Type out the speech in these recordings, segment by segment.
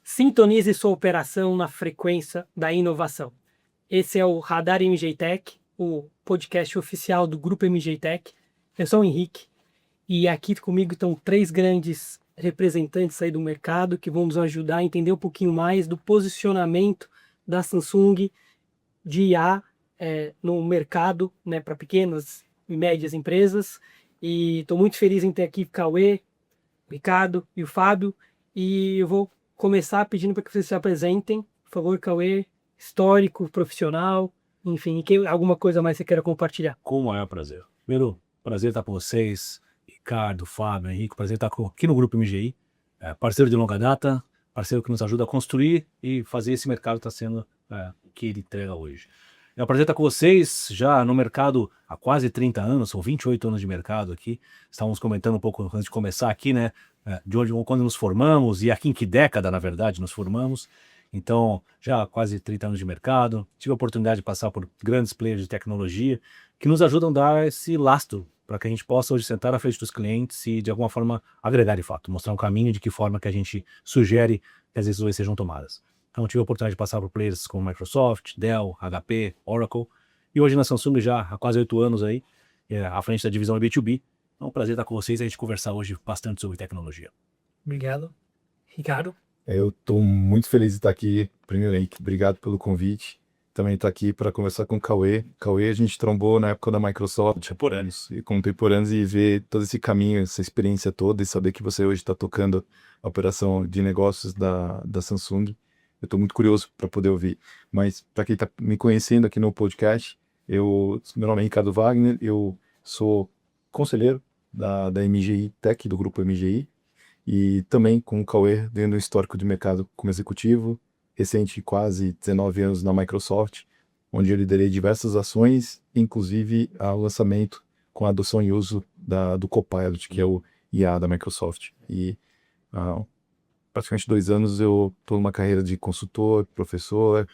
Sintonize sua operação na frequência da inovação. Esse é o Radar MJ Tech, o podcast oficial do Grupo MJ Tech. Eu sou o Henrique e aqui comigo estão 3 grandes representantes aí do mercado que vão nos ajudar a entender um pouquinho mais do posicionamento da Samsung de IA no mercado, né, para pequenas e médias empresas. E estou muito feliz em ter aqui o Cauê, o Ricardo e o Fábio. E eu vou começar pedindo para que vocês se apresentem. Por favor, Cauê, histórico, profissional, enfim, alguma coisa mais que você queira compartilhar. Com o maior prazer. Primeiro, prazer estar com vocês, Ricardo, Fábio, Henrique, prazer estar aqui no Grupo MGI, parceiro de longa data, parceiro que nos ajuda a construir e fazer esse mercado estar sendo o que ele entrega hoje. É um prazer estar com vocês, já no mercado há quase 30 anos, são 28 anos de mercado aqui. Estávamos comentando um pouco antes de começar aqui, né, de onde, quando nos formamos e aqui em que década, na verdade, nos formamos. Então, já há quase 30 anos de mercado, tive a oportunidade de passar por grandes players de tecnologia que nos ajudam a dar esse lastro para que a gente possa hoje sentar à frente dos clientes e, de alguma forma, agregar de fato, mostrar um caminho de que forma que a gente sugere que as decisões sejam tomadas. Então, tive a oportunidade de passar por players como Microsoft, Dell, HP, Oracle, e hoje na Samsung já há quase 8 anos aí, à frente da divisão B2B. É um prazer estar com vocês e a gente conversar hoje bastante sobre tecnologia. Obrigado. Ricardo? Eu estou muito feliz de estar aqui. Primeiro, Henrique, obrigado pelo convite. Também estar aqui para conversar com o Cauê. Cauê, a gente trombou na época da Microsoft, contemporâneos, e ver todo esse caminho, essa experiência toda e saber que você hoje está tocando a operação de negócios da Samsung. Eu estou muito curioso para poder ouvir. Mas para quem está me conhecendo aqui no podcast, meu nome é Ricardo Wagner, eu sou conselheiro da MGI Tech, do Grupo MGI. E também com o Cauê, dentro do histórico de mercado como executivo, recente quase 19 anos na Microsoft, onde eu liderei diversas ações, inclusive o lançamento com a adoção e uso do Copilot, que é o IA da Microsoft. E há praticamente 2 anos eu estou numa carreira de consultor, professor,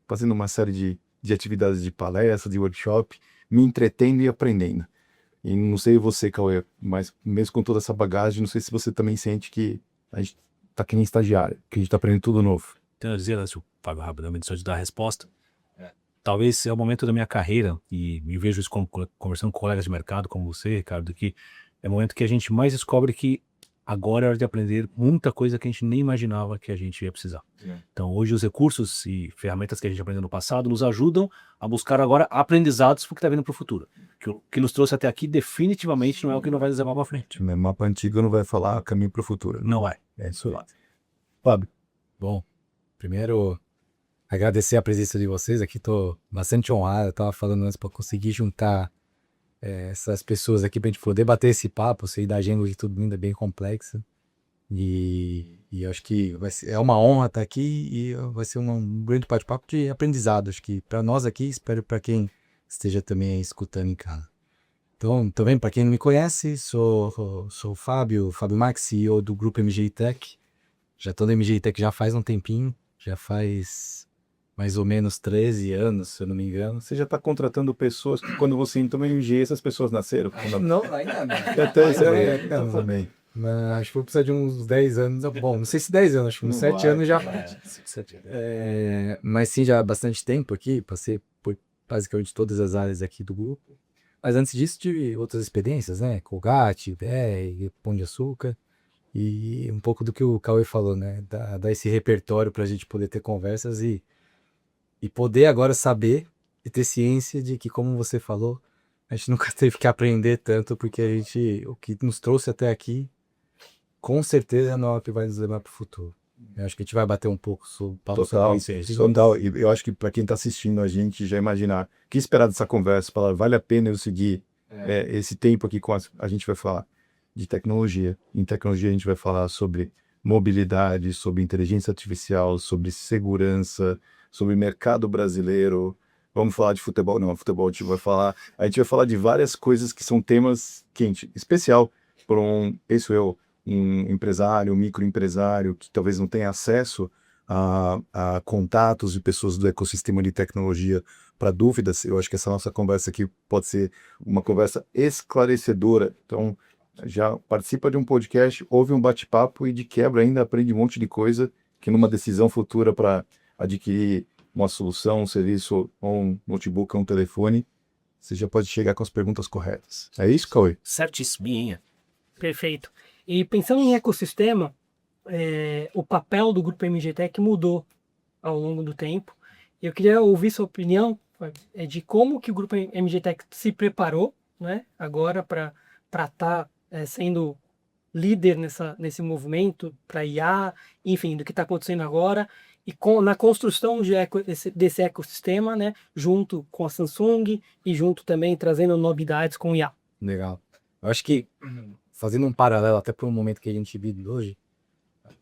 fazendo uma série de atividades de palestra, de workshop, me entretendo e aprendendo. E não sei você, Cauê, mas mesmo com toda essa bagagem, não sei se você também sente que a gente tá que nem estagiário, que a gente tá aprendendo tudo novo. Então, eu dizia, se o Fábio rapidamente só de dar a resposta, talvez é o momento da minha carreira, e me vejo isso conversando com colegas de mercado como você, Ricardo, que é o momento que a gente mais descobre que agora é hora de aprender muita coisa que a gente nem imaginava que a gente ia precisar. Então, hoje os recursos e ferramentas que a gente aprendeu no passado nos ajudam a buscar agora aprendizados porque está vindo para o futuro. O que nos trouxe até aqui definitivamente não é o que não vai nos levar para frente. O mapa antigo não vai falar caminho para o futuro. Não vai. É isso aí. Fábio. Bom, primeiro agradecer a presença de vocês aqui, tô bastante honrado, eu tava falando antes para conseguir juntar essas pessoas aqui pra gente poder bater esse papo, sei da agenda de tudo ainda é bem complexa. E eu acho que é uma honra estar aqui e vai ser um grande bate-papo de aprendizado. Acho que para nós aqui, espero para quem esteja também escutando em casa. Então, também para quem não me conhece, sou o Fábio Max, CEO do Grupo MGI Tech. Já estou na MGI Tech já faz um tempinho, já faz mais ou menos 13 anos, se eu não me engano. Você já está contratando pessoas que quando você entrou no MGI, essas pessoas nasceram? Não, ainda não. Até isso também. Mas acho que vou precisar de uns 10 anos. Bom, não sei se 10 anos, acho que uns 7 anos já. Mas sim, já há bastante tempo aqui. Passei por basicamente todas as áreas aqui do grupo. Mas antes disso, tive outras experiências, né? Colgate, Pão de Açúcar. E um pouco do que o Cauê falou, né? Dar esse repertório para a gente poder ter conversas e poder agora saber e ter ciência de que, como você falou, a gente nunca teve que aprender tanto, porque o que nos trouxe até aqui, com certeza não é o que vai nos levar para o futuro. Eu acho que a gente vai bater um pouco sobre isso. Total. E eu acho que para quem está assistindo a gente já imaginar o que esperar dessa conversa, falar, vale a pena eu seguir esse tempo aqui a gente vai falar de tecnologia. Em tecnologia a gente vai falar sobre mobilidade, sobre inteligência artificial, sobre segurança, sobre mercado brasileiro. Vamos falar de futebol? Não, futebol a gente vai falar de várias coisas que são temas quentes, especial para um empresário, um microempresário que talvez não tenha acesso a contatos de pessoas do ecossistema de tecnologia para dúvidas. Eu acho que essa nossa conversa aqui pode ser uma conversa esclarecedora. Então, já participa de um podcast, ouve um bate-papo e de quebra ainda aprende um monte de coisa que numa decisão futura para adquirir uma solução, um serviço, ou um notebook ou um telefone, você já pode chegar com as perguntas corretas. É isso, Cauê? Certíssimo. Perfeito. E pensando em ecossistema, o papel do Grupo MGTech mudou ao longo do tempo. Eu queria ouvir sua opinião de como que o Grupo MGTech se preparou, né, agora para estar sendo líder nesse movimento, para IA, enfim, do que está acontecendo agora, e na construção desse ecossistema, né, junto com a Samsung e junto também trazendo novidades com IA. Legal. Eu acho que, fazendo um paralelo até para o momento que a gente vive hoje,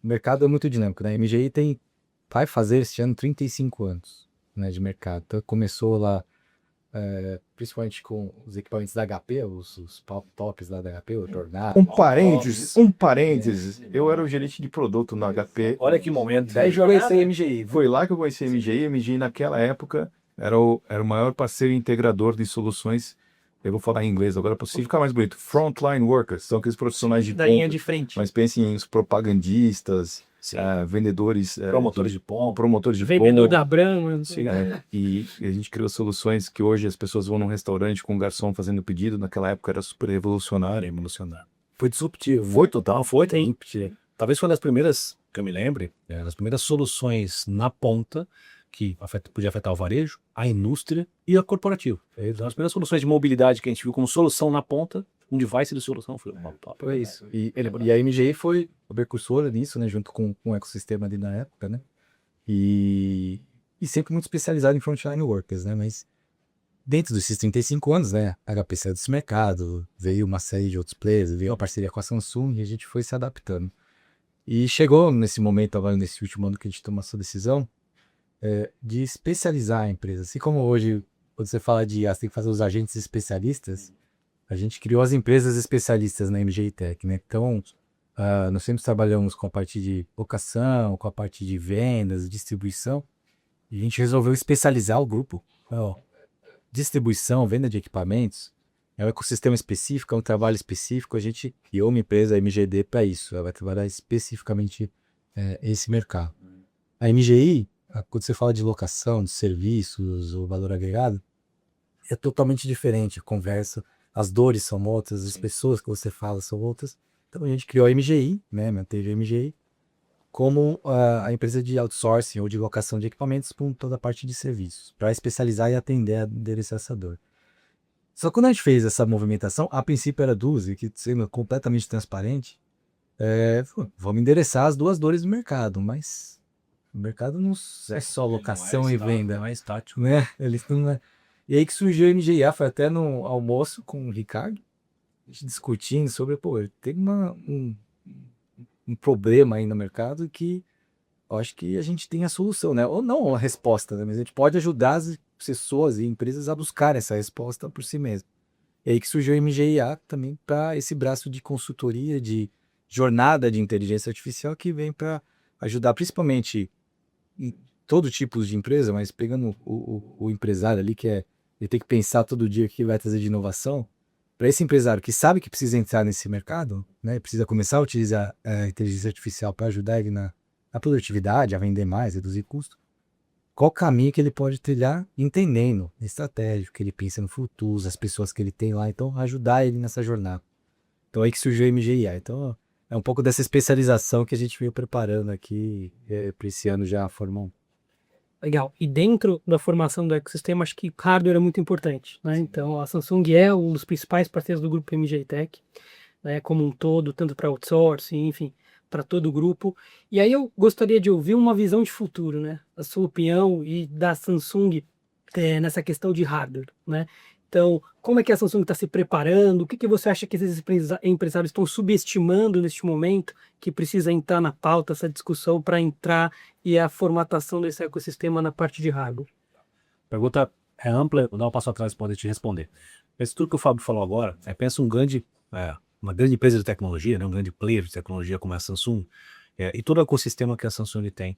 o mercado é muito dinâmico, né? A MGI vai fazer este ano 35 anos, né, de mercado. Então começou lá, principalmente com os equipamentos da HP, os tops lá da HP, o Tornado. Um parênteses. Eu era o gerente de produto na HP. Olha que momento. Daí eu conheci a MGI. Foi lá que eu conheci a MGI. A MGI naquela época era o maior parceiro integrador de soluções. Eu vou falar em inglês agora para ficar mais bonito. Frontline workers, são aqueles profissionais de Da linha ponta. de frente. Mas pensem em propagandistas, vendedores, Promotores de pompa. promotores de Vendedor pompa. da Brahma. Sim, e a gente criou soluções que hoje as pessoas vão num restaurante com um garçom fazendo pedido. Naquela época era super revolucionário. Foi disruptivo. Foi total, foi. Sim. Talvez foi uma das primeiras, que eu me lembre, das primeiras soluções na ponta que podia afetar o varejo, a indústria e a corporativa. As primeiras soluções de mobilidade que a gente viu como solução na ponta, um device de solução. Foi isso. E a MGI foi a precursora nisso, né, junto com o ecossistema ali na época, né? E sempre muito especializado em frontline workers, né? Mas dentro desses 35 anos, né, a HP saiu desse mercado, veio uma série de outros players, veio a parceria com a Samsung e a gente foi se adaptando. E chegou nesse momento agora, nesse último ano que a gente tomou essa decisão, de especializar a empresa. Assim como hoje, quando você fala de IA, você tem que fazer os agentes especialistas, a gente criou as empresas especialistas na MGI Tech, né? Então, nós sempre trabalhamos com a parte de locação, com a parte de vendas, distribuição, e a gente resolveu especializar o grupo. Distribuição, venda de equipamentos, é um ecossistema específico, é um trabalho específico, a gente criou uma empresa, a MGD, para isso, ela vai trabalhar especificamente esse mercado. A MGI, quando você fala de locação, de serviços, o valor agregado, é totalmente diferente, a conversa, as dores são outras, as pessoas que você fala são outras. Então a gente criou a MGI, né, manteve a MGI, como a empresa de outsourcing ou de locação de equipamentos com toda a parte de serviços, para especializar e atender a adereçar essa dor. Só que quando a gente fez essa movimentação, a princípio era duas, e que sendo completamente transparente, vamos endereçar as duas dores do mercado, mas o mercado não é só locação e venda. Não é estático. Né? E aí que surgiu a MGA, foi até no almoço com o Ricardo, a gente discutindo sobre, tem um problema aí no mercado que eu acho que a gente tem a solução, né? Ou não a resposta, né? Mas a gente pode ajudar as pessoas e empresas a buscar essa resposta por si mesmo. E aí que surgiu a MGIA também para esse braço de consultoria, de jornada de inteligência artificial que vem para ajudar principalmente em todo tipo de empresa, mas pegando o empresário ali ele tem que pensar todo dia o que vai trazer de inovação. Para esse empresário que sabe que precisa entrar nesse mercado, né, precisa começar a utilizar a inteligência artificial para ajudar ele na produtividade, a vender mais, reduzir custo, qual caminho que ele pode trilhar, entendendo a estratégia, que ele pensa no futuro, as pessoas que ele tem lá, então ajudar ele nessa jornada. Então aí que surgiu a MGIA. Então é um pouco dessa especialização que a gente veio preparando aqui para esse ano já formar. Legal. E dentro da formação do ecossistema, acho que o hardware é muito importante, né? Então, a Samsung é um dos principais parceiros do grupo MGI Tech, né, como um todo, tanto para outsourcing, enfim, para todo o grupo. E aí eu gostaria de ouvir uma visão de futuro, né? A sua opinião e da Samsung nessa questão de hardware, né? Então, como é que a Samsung está se preparando? O que você acha que esses empresários estão subestimando neste momento, que precisa entrar na pauta, essa discussão para entrar e a formatação desse ecossistema na parte de hardware? A pergunta é ampla, vou dar um passo atrás para poder te responder. Esse tudo que o Fábio falou agora, pensa uma grande empresa de tecnologia, né, um grande player de tecnologia como é a Samsung, e todo o ecossistema que a Samsung tem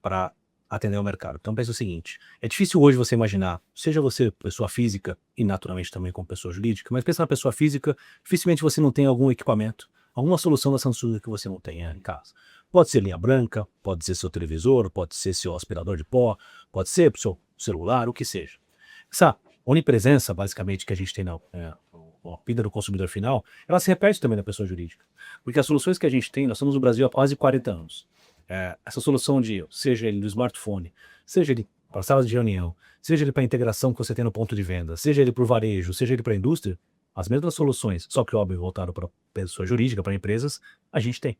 para atender ao mercado. Então pensa o seguinte, é difícil hoje você imaginar, seja você pessoa física e naturalmente também como pessoa jurídica, mas pensa na pessoa física, dificilmente você não tem algum equipamento, alguma solução da Samsung que você não tenha em casa. Pode ser linha branca, pode ser seu televisor, pode ser seu aspirador de pó, pode ser seu celular, o que seja. Essa onipresença, basicamente, que a gente tem na vida do consumidor final, ela se repete também na pessoa jurídica. Porque as soluções que a gente tem, nós estamos no Brasil há quase 40 anos. Essa solução seja ele no smartphone, seja ele para salas de reunião, seja ele para a integração que você tem no ponto de venda, seja ele para o varejo, seja ele para a indústria, as mesmas soluções, só que óbvio voltado para pessoa jurídica, para empresas, a gente tem.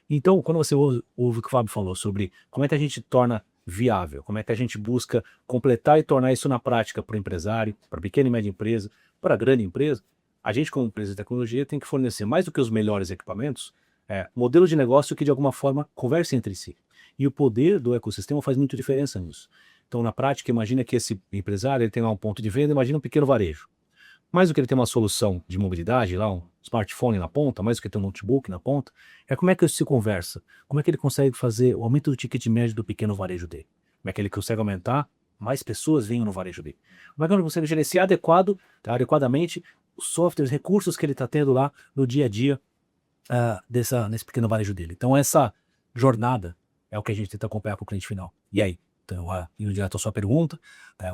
Então, quando você ouve o que o Fábio falou sobre como é que a gente torna viável, como é que a gente busca completar e tornar isso na prática para o empresário, para a pequena e média empresa, para a grande empresa, a gente como empresa de tecnologia tem que fornecer mais do que os melhores equipamentos, modelos de negócio que de alguma forma conversem entre si. E o poder do ecossistema faz muita diferença nisso. Então, na prática, imagina que esse empresário ele tem lá um ponto de venda, imagina um pequeno varejo. Mais do que ele ter uma solução de mobilidade, lá um smartphone na ponta, mais do que ter um notebook na ponta, é como é que isso se conversa, como é que ele consegue fazer o aumento do ticket médio do pequeno varejo dele, como é que ele consegue aumentar, mais pessoas venham no varejo dele, como é que ele consegue gerenciar adequadamente os softwares, recursos que ele está tendo lá no dia a dia nesse pequeno varejo dele. Então essa jornada é o que a gente tenta acompanhar com o cliente final. E aí? Então, indo direto à sua pergunta,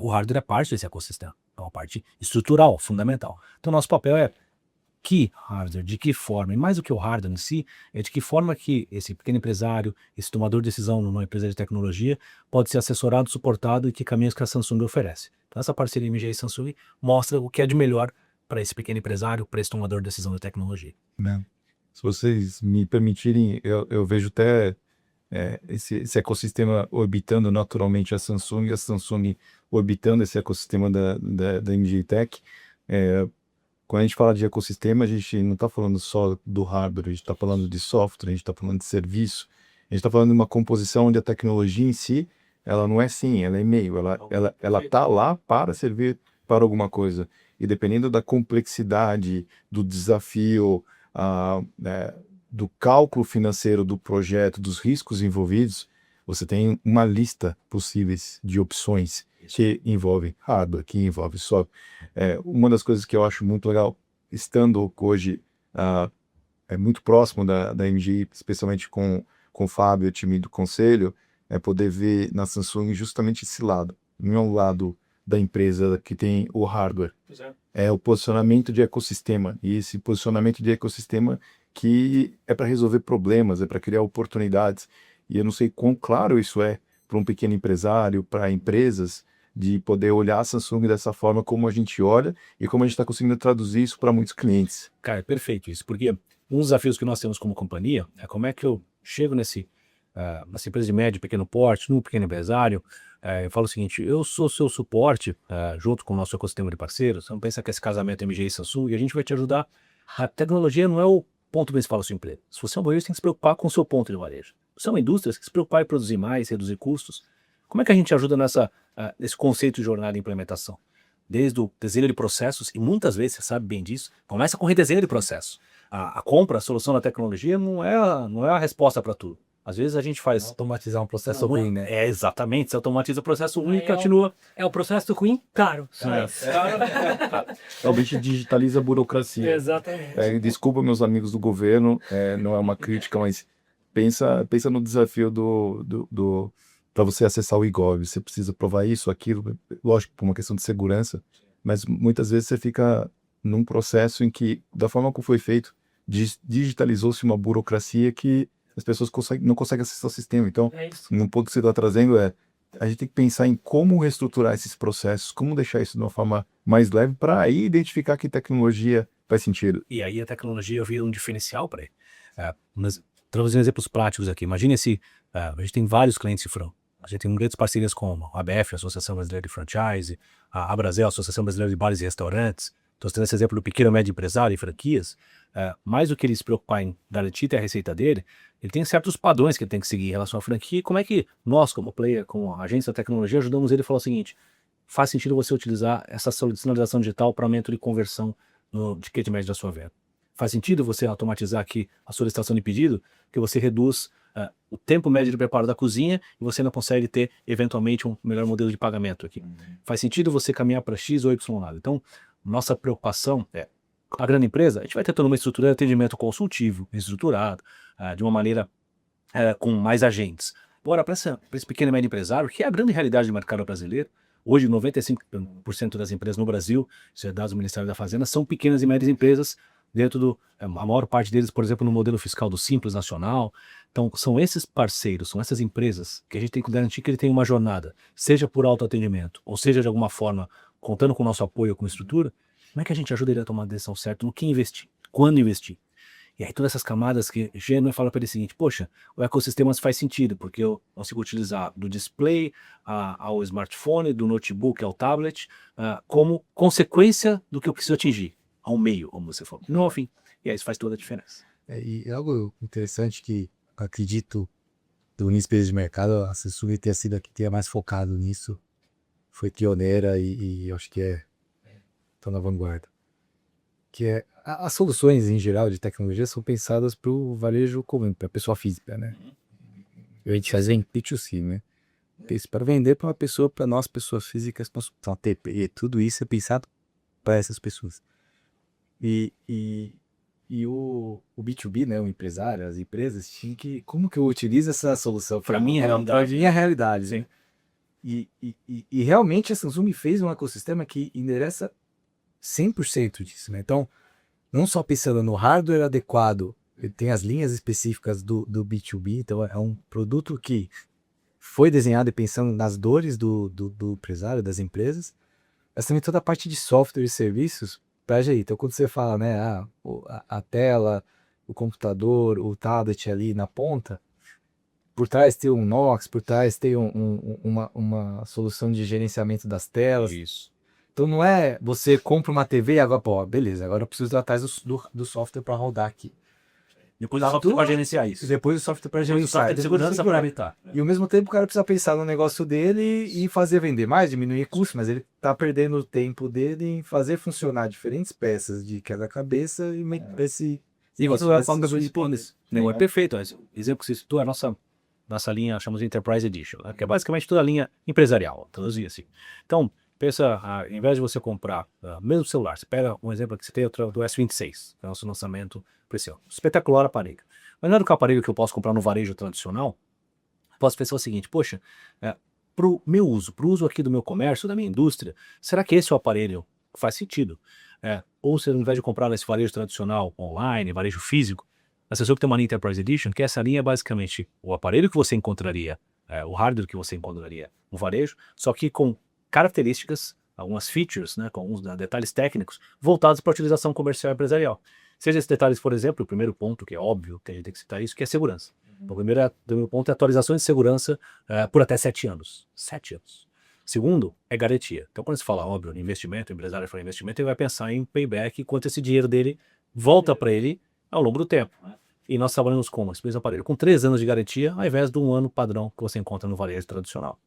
o hardware é parte desse ecossistema, é uma parte estrutural, fundamental. Então, nosso papel é que hardware, de que forma, e mais do que o hardware em si, é de que forma que esse pequeno empresário, esse tomador de decisão numa empresa de tecnologia, pode ser assessorado, suportado e que caminhos que a Samsung oferece. Então, essa parceria MG e Samsung mostra o que é de melhor para esse pequeno empresário, para esse tomador de decisão de tecnologia. Se vocês me permitirem, eu vejo até esse ecossistema orbitando naturalmente a Samsung orbitando esse ecossistema da MG Tech. Quando a gente fala de ecossistema, a gente não está falando só do hardware, a gente está falando de software, a gente está falando de serviço, a gente está falando de uma composição onde a tecnologia em si, ela não é sim, ela é meio, ela está lá para servir para alguma coisa. E dependendo da complexidade, do desafio, do cálculo financeiro do projeto, dos riscos envolvidos, você tem uma lista possíveis de opções que envolvem hardware, que envolve software. Uma das coisas que eu acho muito legal, estando hoje muito próximo da MG, especialmente com o Fábio e o time do conselho, é poder ver na Samsung justamente esse lado. Não é o lado da empresa que tem o hardware. É o posicionamento de ecossistema. E esse posicionamento de ecossistema que é para resolver problemas, é para criar oportunidades. E eu não sei quão claro isso é para um pequeno empresário, para empresas, de poder olhar a Samsung dessa forma como a gente olha e como a gente está conseguindo traduzir isso para muitos clientes. Cara, é perfeito isso, porque um dos desafios que nós temos como companhia é como é que eu chego nessa empresa de médio e pequeno porte, num pequeno empresário, eu falo o seguinte, eu sou seu suporte junto com o nosso ecossistema de parceiros, não pensa que esse casamento MG e Samsung, e a gente vai te ajudar. A tecnologia não é o ponto principal da sua empresa. Se você é um varejo, você tem que se preocupar com o seu ponto de varejo. Se você é uma indústria, você tem que se preocupar em produzir mais, reduzir custos. Como é que a gente ajuda nesse conceito de jornada de implementação? Desde o desenho de processos, e muitas vezes, você sabe bem disso, começa com redesenho de processos. A compra, a solução da tecnologia não é a resposta para tudo. Às vezes a gente faz... Automatizar um processo ruim, né? Exatamente. Você automatiza o processo ruim e continua... É o processo ruim caro. Talvez digitaliza a burocracia. Exatamente. Desculpa, meus amigos do governo, não é uma crítica, mas pensa no desafio para você acessar o IGOV. Você precisa provar isso, aquilo, lógico, por uma questão de segurança, mas muitas vezes você fica num processo em que, da forma como foi feito, digitalizou-se uma burocracia que as pessoas não conseguem acessar o sistema. Então, um ponto que você está trazendo a gente tem que pensar em como reestruturar esses processos, como deixar isso de uma forma mais leve, para aí identificar que tecnologia faz sentido. E aí a tecnologia vira um diferencial para ele. Trazendo exemplos práticos aqui. Imagine a gente tem vários clientes de front. A gente tem grandes parcerias como a ABF, a Associação Brasileira de Franchise, a Abrazel, a Associação Brasileira de Bares e Restaurantes. Estou tendo esse exemplo do pequeno e médio empresário e franquias. Mais do que ele se preocupar em garantir a receita dele, ele tem certos padrões que ele tem que seguir em relação à franquia. E como é que nós, como player, como agência da tecnologia, ajudamos ele a falar o seguinte: faz sentido você utilizar essa sinalização digital para aumento de conversão no ticket médio da sua venda. Faz sentido você automatizar aqui a solicitação de pedido, que você reduz o tempo médio de preparo da cozinha e você ainda consegue ter, eventualmente, um melhor modelo de pagamento aqui. Faz sentido você caminhar para X ou Y lado. Então, nossa preocupação é, a grande empresa, a gente vai ter toda uma estrutura de atendimento consultivo, estruturado, de uma maneira com mais agentes. Agora, para esse pequeno e médio empresário, que é a grande realidade do mercado brasileiro, hoje 95% das empresas no Brasil, isso é dados do Ministério da Fazenda, são pequenas e médias empresas, dentro do, a maior parte deles, por exemplo, no modelo fiscal do Simples Nacional. Então, são esses parceiros, são essas empresas que a gente tem que garantir que ele tem uma jornada, seja por autoatendimento, ou seja, de alguma forma, contando com o nosso apoio, com estrutura, como é que a gente ajuda ele a tomar a decisão certa no que investir, quando investir. E aí todas essas camadas que Gênero fala para ele o seguinte, poxa, o ecossistema faz sentido, porque eu consigo utilizar do display ao smartphone, do notebook ao tablet, como consequência do que eu preciso atingir, ao meio, como você falou, não ao fim. E aí isso faz toda a diferença. E algo interessante que eu acredito do Unispace de mercado, a Samsung ter sido a que tenha mais focado nisso, foi pioneira e eu acho que está na vanguarda. Que é, as soluções em geral de tecnologia são pensadas para o varejo comum, para a pessoa física, né? A gente faz em B2C, né? Para vender para uma pessoa, para nós, pessoas físicas, então, TP, tudo isso é pensado para essas pessoas. E o B2B, né, o empresário, as empresas, tinham que... Como que eu utilizo essa solução? Para mim é a realidade. Sim. E realmente a Samsung fez um ecossistema que endereça 100% disso, né? Então, não só pensando no hardware adequado, ele tem as linhas específicas do B2B, então é um produto que foi desenhado e pensando nas dores do empresário, das empresas, mas também toda a parte de software e serviços para gerir. Então, quando você fala, né, a tela, o computador, o tablet ali na ponta, por trás tem um Knox, por trás tem uma solução de gerenciamento das telas. Isso. Então não é você compra uma TV e agora, pô, beleza, agora eu preciso ir atrás do software para rodar aqui. Depois o software para gerenciar isso. Depois o software para gerenciar. Software de segurança para evitar. E ao mesmo tempo o cara precisa pensar no negócio dele e fazer vender mais, diminuir custo, mas ele tá perdendo o tempo dele em fazer funcionar diferentes peças de quebra-cabeça e esse... E você vai falar das disponíveis. Não é perfeito. Exemplo que você citou é a nossa linha, chamamos de Enterprise Edition, né? Que é basicamente toda a linha empresarial, traduzir assim. Então, pensa, ao invés de você comprar mesmo celular, você pega um exemplo que você tem do S26, que é o nosso lançamento para esse ano. Espetacular aparelho. Mas não é do que o aparelho que eu posso comprar no varejo tradicional. Posso pensar o seguinte, poxa, para o meu uso, para o uso aqui do meu comércio, da minha indústria, será que esse é o aparelho que faz sentido? Ou se ao invés de comprar nesse varejo tradicional online, varejo físico, a Samsung tem uma linha Enterprise Edition, que essa linha é basicamente o aparelho que você encontraria, o hardware que você encontraria no varejo, só que com características, algumas features, né, com alguns detalhes técnicos voltados para a utilização comercial e empresarial. Seja esses detalhes, por exemplo, o primeiro ponto, que é óbvio que a gente tem que citar isso, que é segurança. O primeiro ponto é atualizações de segurança por até 7 anos. 7 anos. Segundo, é garantia. Então, quando se fala, óbvio, investimento, o empresário fala investimento, ele vai pensar em payback, quanto esse dinheiro dele volta para ele ao longo do tempo. E nós trabalhamos com esse mesmo aparelho, com 3 anos de garantia, ao invés de 1 ano padrão que você encontra no varejo tradicional.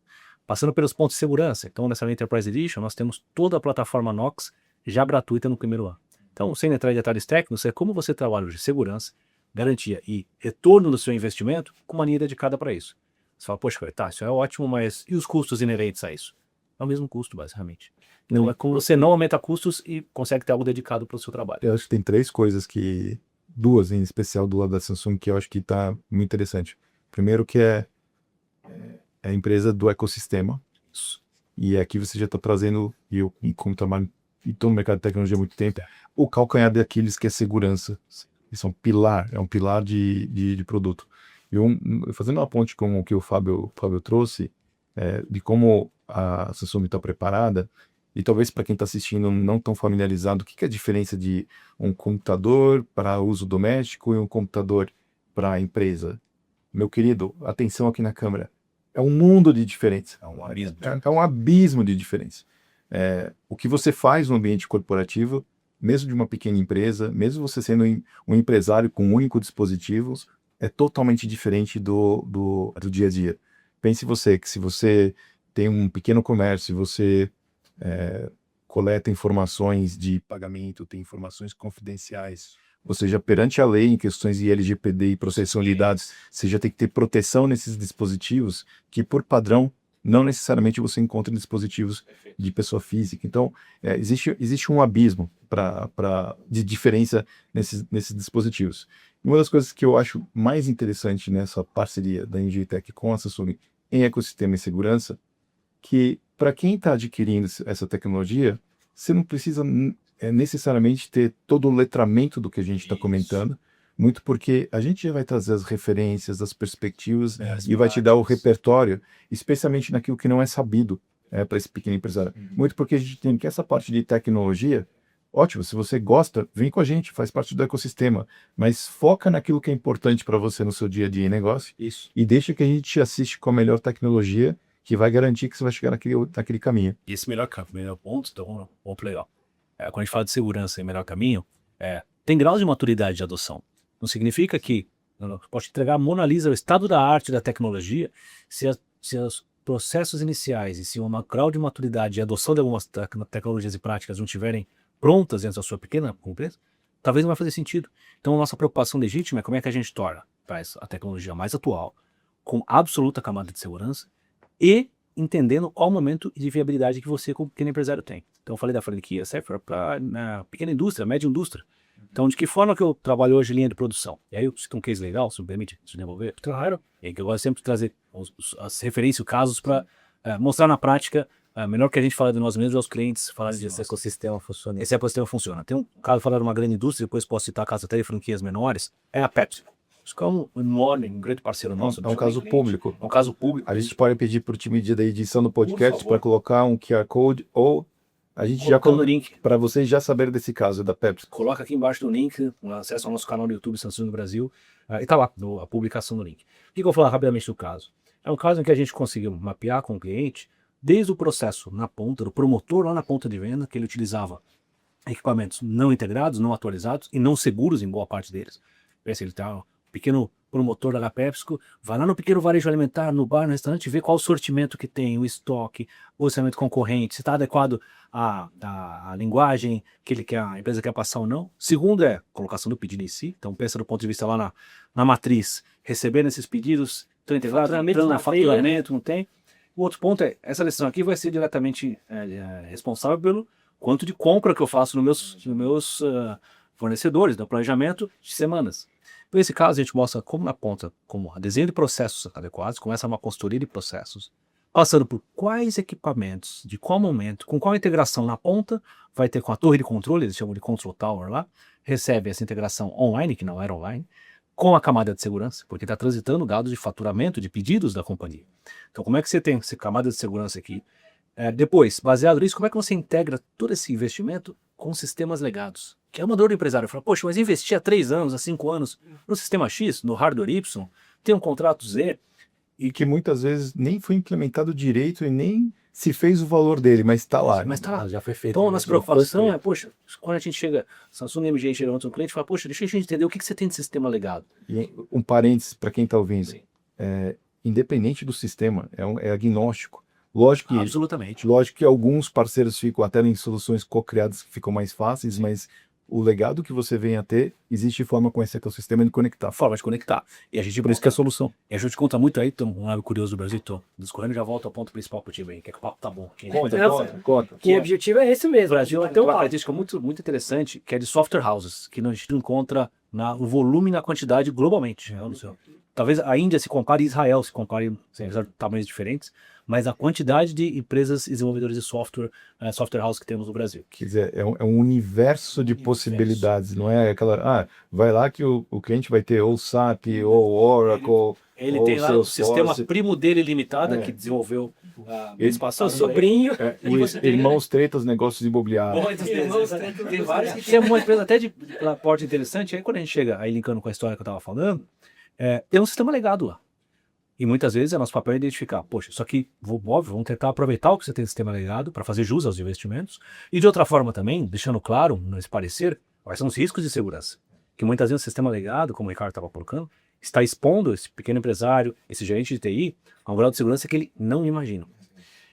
Passando pelos pontos de segurança, então nessa linha Enterprise Edition nós temos toda a plataforma Knox já gratuita no primeiro ano. Então, sem entrar em detalhes técnicos, é como você trabalha de segurança, garantia e retorno do seu investimento com uma linha dedicada para isso. Você fala, poxa, tá, isso é ótimo, mas e os custos inerentes a isso? É o mesmo custo, basicamente. Não é como você não aumenta custos e consegue ter algo dedicado para o seu trabalho. Eu acho que tem 3 coisas que... 2 em especial do lado da Samsung que eu acho que tá muito interessante. Primeiro que é a empresa do ecossistema. E aqui você já está trazendo, e eu como trabalho e estou no mercado de tecnologia há muito tempo, o calcanhar daqueles que é segurança. Isso é um pilar de produto. Fazendo uma ponte com o que o Fábio trouxe, de como a Samsung está preparada, e talvez para quem está assistindo não tão familiarizado, o que é a diferença de um computador para uso doméstico e um computador para a empresa? Meu querido, atenção aqui na câmera. É um mundo de diferença. É um abismo. É um abismo de diferença. O que você faz no ambiente corporativo, mesmo de uma pequena empresa, mesmo você sendo um empresário com um único dispositivo, é totalmente diferente do dia a dia. Pense que se você tem um pequeno comércio, você coleta informações de pagamento, tem informações confidenciais. Ou seja, perante a lei em questões de LGPD e proteção de dados, você já tem que ter proteção nesses dispositivos que, por padrão, não necessariamente você encontra em dispositivos de pessoa física. Então, existe um abismo de diferença nesses dispositivos. Uma das coisas que eu acho mais interessante nessa parceria da MJTech com a Samsung em ecossistema e segurança, que para quem está adquirindo essa tecnologia, você não precisa necessariamente ter todo o letramento do que a gente está comentando, muito porque a gente já vai trazer as referências, as perspectivas e vai te dar o repertório, especialmente naquilo que não é sabido para esse pequeno empresário. Muito porque a gente tem que essa parte de tecnologia, ótimo, se você gosta, vem com a gente, faz parte do ecossistema, mas foca naquilo que é importante para você no seu dia a dia em negócio. Isso. E deixa que a gente te assiste com a melhor tecnologia que vai garantir que você vai chegar naquele caminho. E esse melhor ponto, então, vamos legal. Quando a gente fala de segurança e melhor caminho, tem graus de maturidade de adoção. Não significa que eu posso entregar a Mona Lisa, o estado da arte da tecnologia, se os processos iniciais e se uma grau de maturidade e adoção de algumas tecnologias e práticas não estiverem prontas dentro da sua pequena empresa, talvez não vai fazer sentido. Então, a nossa preocupação legítima é como é que a gente faz a tecnologia mais atual, com absoluta camada de segurança e entendendo qual o momento de viabilidade que você, como pequeno empresário, tem. Então, eu falei da franquia Software para pequena indústria, média indústria. Então, de que forma que eu trabalho hoje em linha de produção? E aí eu cito um case legal, se me permite se desenvolver. Claro. E que eu gosto sempre de trazer as referências, os casos para mostrar na prática, melhor que a gente fala de nós mesmos aos clientes, falar de Esse ecossistema funciona. esse ecossistema funciona. Tem um caso, falar de uma grande indústria, depois posso citar casos até de franquias menores, é a Pepsi. Isso é um enorme, um grande parceiro nosso. É um caso público. É um caso público. A gente pode pedir para o time da edição do podcast para colocar um QR Code ou a gente já Colocando o link. para vocês já saberem desse caso da Pepsi. Coloca aqui embaixo do link, acesso ao nosso canal no YouTube Samsung no Brasil, e tá lá a publicação do link. O que eu vou falar rapidamente do caso? É um caso em que a gente conseguiu mapear com o cliente, desde o processo na ponta, do promotor lá na ponta de venda, que ele utilizava equipamentos não integrados, não atualizados e não seguros em boa parte deles. Se ele tá um pequeno promotor da PepsiCo, vai lá no pequeno varejo alimentar, no bar, no restaurante, vê qual o sortimento que tem, o estoque, o orçamento concorrente, se está adequado à linguagem que a empresa quer passar ou não. Segundo é colocação do pedido em si. Então pensa do ponto de vista lá na matriz, recebendo esses pedidos, estão integrados, entrando na faturamento, não tem. O outro ponto é, essa decisão aqui vai ser diretamente responsável pelo quanto de compra que eu faço nos meus fornecedores, no planejamento de semanas. Nesse caso, a gente mostra como na ponta, como a desenho de processos adequados, começa uma consultoria de processos, passando por quais equipamentos, de qual momento, com qual integração na ponta, vai ter com a torre de controle, eles chamam de Control Tower lá, recebe essa integração online, que não era online, com a camada de segurança, porque está transitando dados de faturamento, de pedidos da companhia. Então, como é que você tem essa camada de segurança aqui? Depois, baseado nisso, como é que você integra todo esse investimento com sistemas legados? Que é uma dor do empresário. Fala, poxa, mas investir há 3 anos, há 5 anos, no sistema X, no hardware Y, tem um contrato Z. E que muitas vezes nem foi implementado direito e nem se fez o valor dele, mas está lá. Mas está lá. Já foi feito. Então, a nossa preocupação é, poxa, quando a gente chega, Samsung MG chega no cliente e fala, poxa, deixa a gente entender o que você tem de sistema legado. E um parênteses para quem está ouvindo. Independente do sistema, é agnóstico. Lógico que, Absolutamente. lógico que alguns parceiros ficam até em soluções co-criadas que ficam mais fáceis, mas o legado que você vem a ter, existe forma com esse ecossistema de conectar. Forma de conectar. E a gente, por isso que é a solução. E a gente conta muito aí, um lado curioso do Brasil, tô discorrendo, já volto ao ponto principal pro time aí, que é que o papo tá bom. Conta. Que o objetivo é esse O mesmo. Brasil tem Então, uma característica muito, muito interessante, que é de software houses, que a gente não encontra no volume e na quantidade globalmente. Talvez a Índia se compare e Israel se compare, apesar de tamanhos diferentes, mas a quantidade de empresas e desenvolvedores de software house que temos no Brasil. Quer dizer, é um universo de possibilidades, não é aquela, vai lá que o cliente vai ter ou SAP, ou Oracle, Ele ou tem lá o sistema Salesforce. primo dele limitada, que desenvolveu Eles passado. seu sobrinho. Irmãos tretas, negócios imobiliários. Tem vários que tem uma empresa até de porte interessante. Aí quando a gente chega, aí linkando com a história que eu estava falando, tem um sistema legado lá. E muitas vezes é nosso papel identificar, poxa, isso aqui, óbvio, vamos tentar aproveitar o que você tem no sistema legado para fazer jus aos investimentos. E de outra forma também, deixando claro nesse parecer, quais são os riscos de segurança. Que muitas vezes o sistema legado, como o Ricardo estava colocando, está expondo esse pequeno empresário, esse gerente de TI, a um grau de segurança que ele não imagina.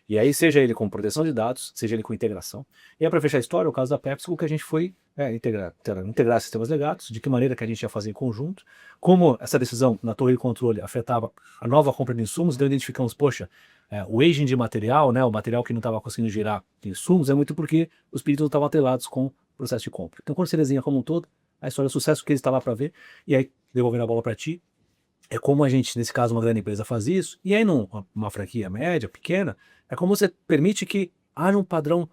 E aí, seja ele com proteção de dados, seja ele com integração. E aí, para fechar a história, o caso da PepsiCo, que a gente foi integrar sistemas legados, de que maneira que a gente ia fazer em conjunto, como essa decisão na torre de controle afetava a nova compra de insumos, então identificamos, poxa, o aging de material, né, o material que não estava conseguindo girar de insumos, é muito porque os pedidos não estavam atrelados com o processo de compra. Então, quando você desenha como um todo, a história do sucesso que eles estão lá para ver, e aí, devolvendo a bola para ti, é como a gente, nesse caso, uma grande empresa faz isso, e aí numa franquia média, pequena, é como você permite que haja um padrão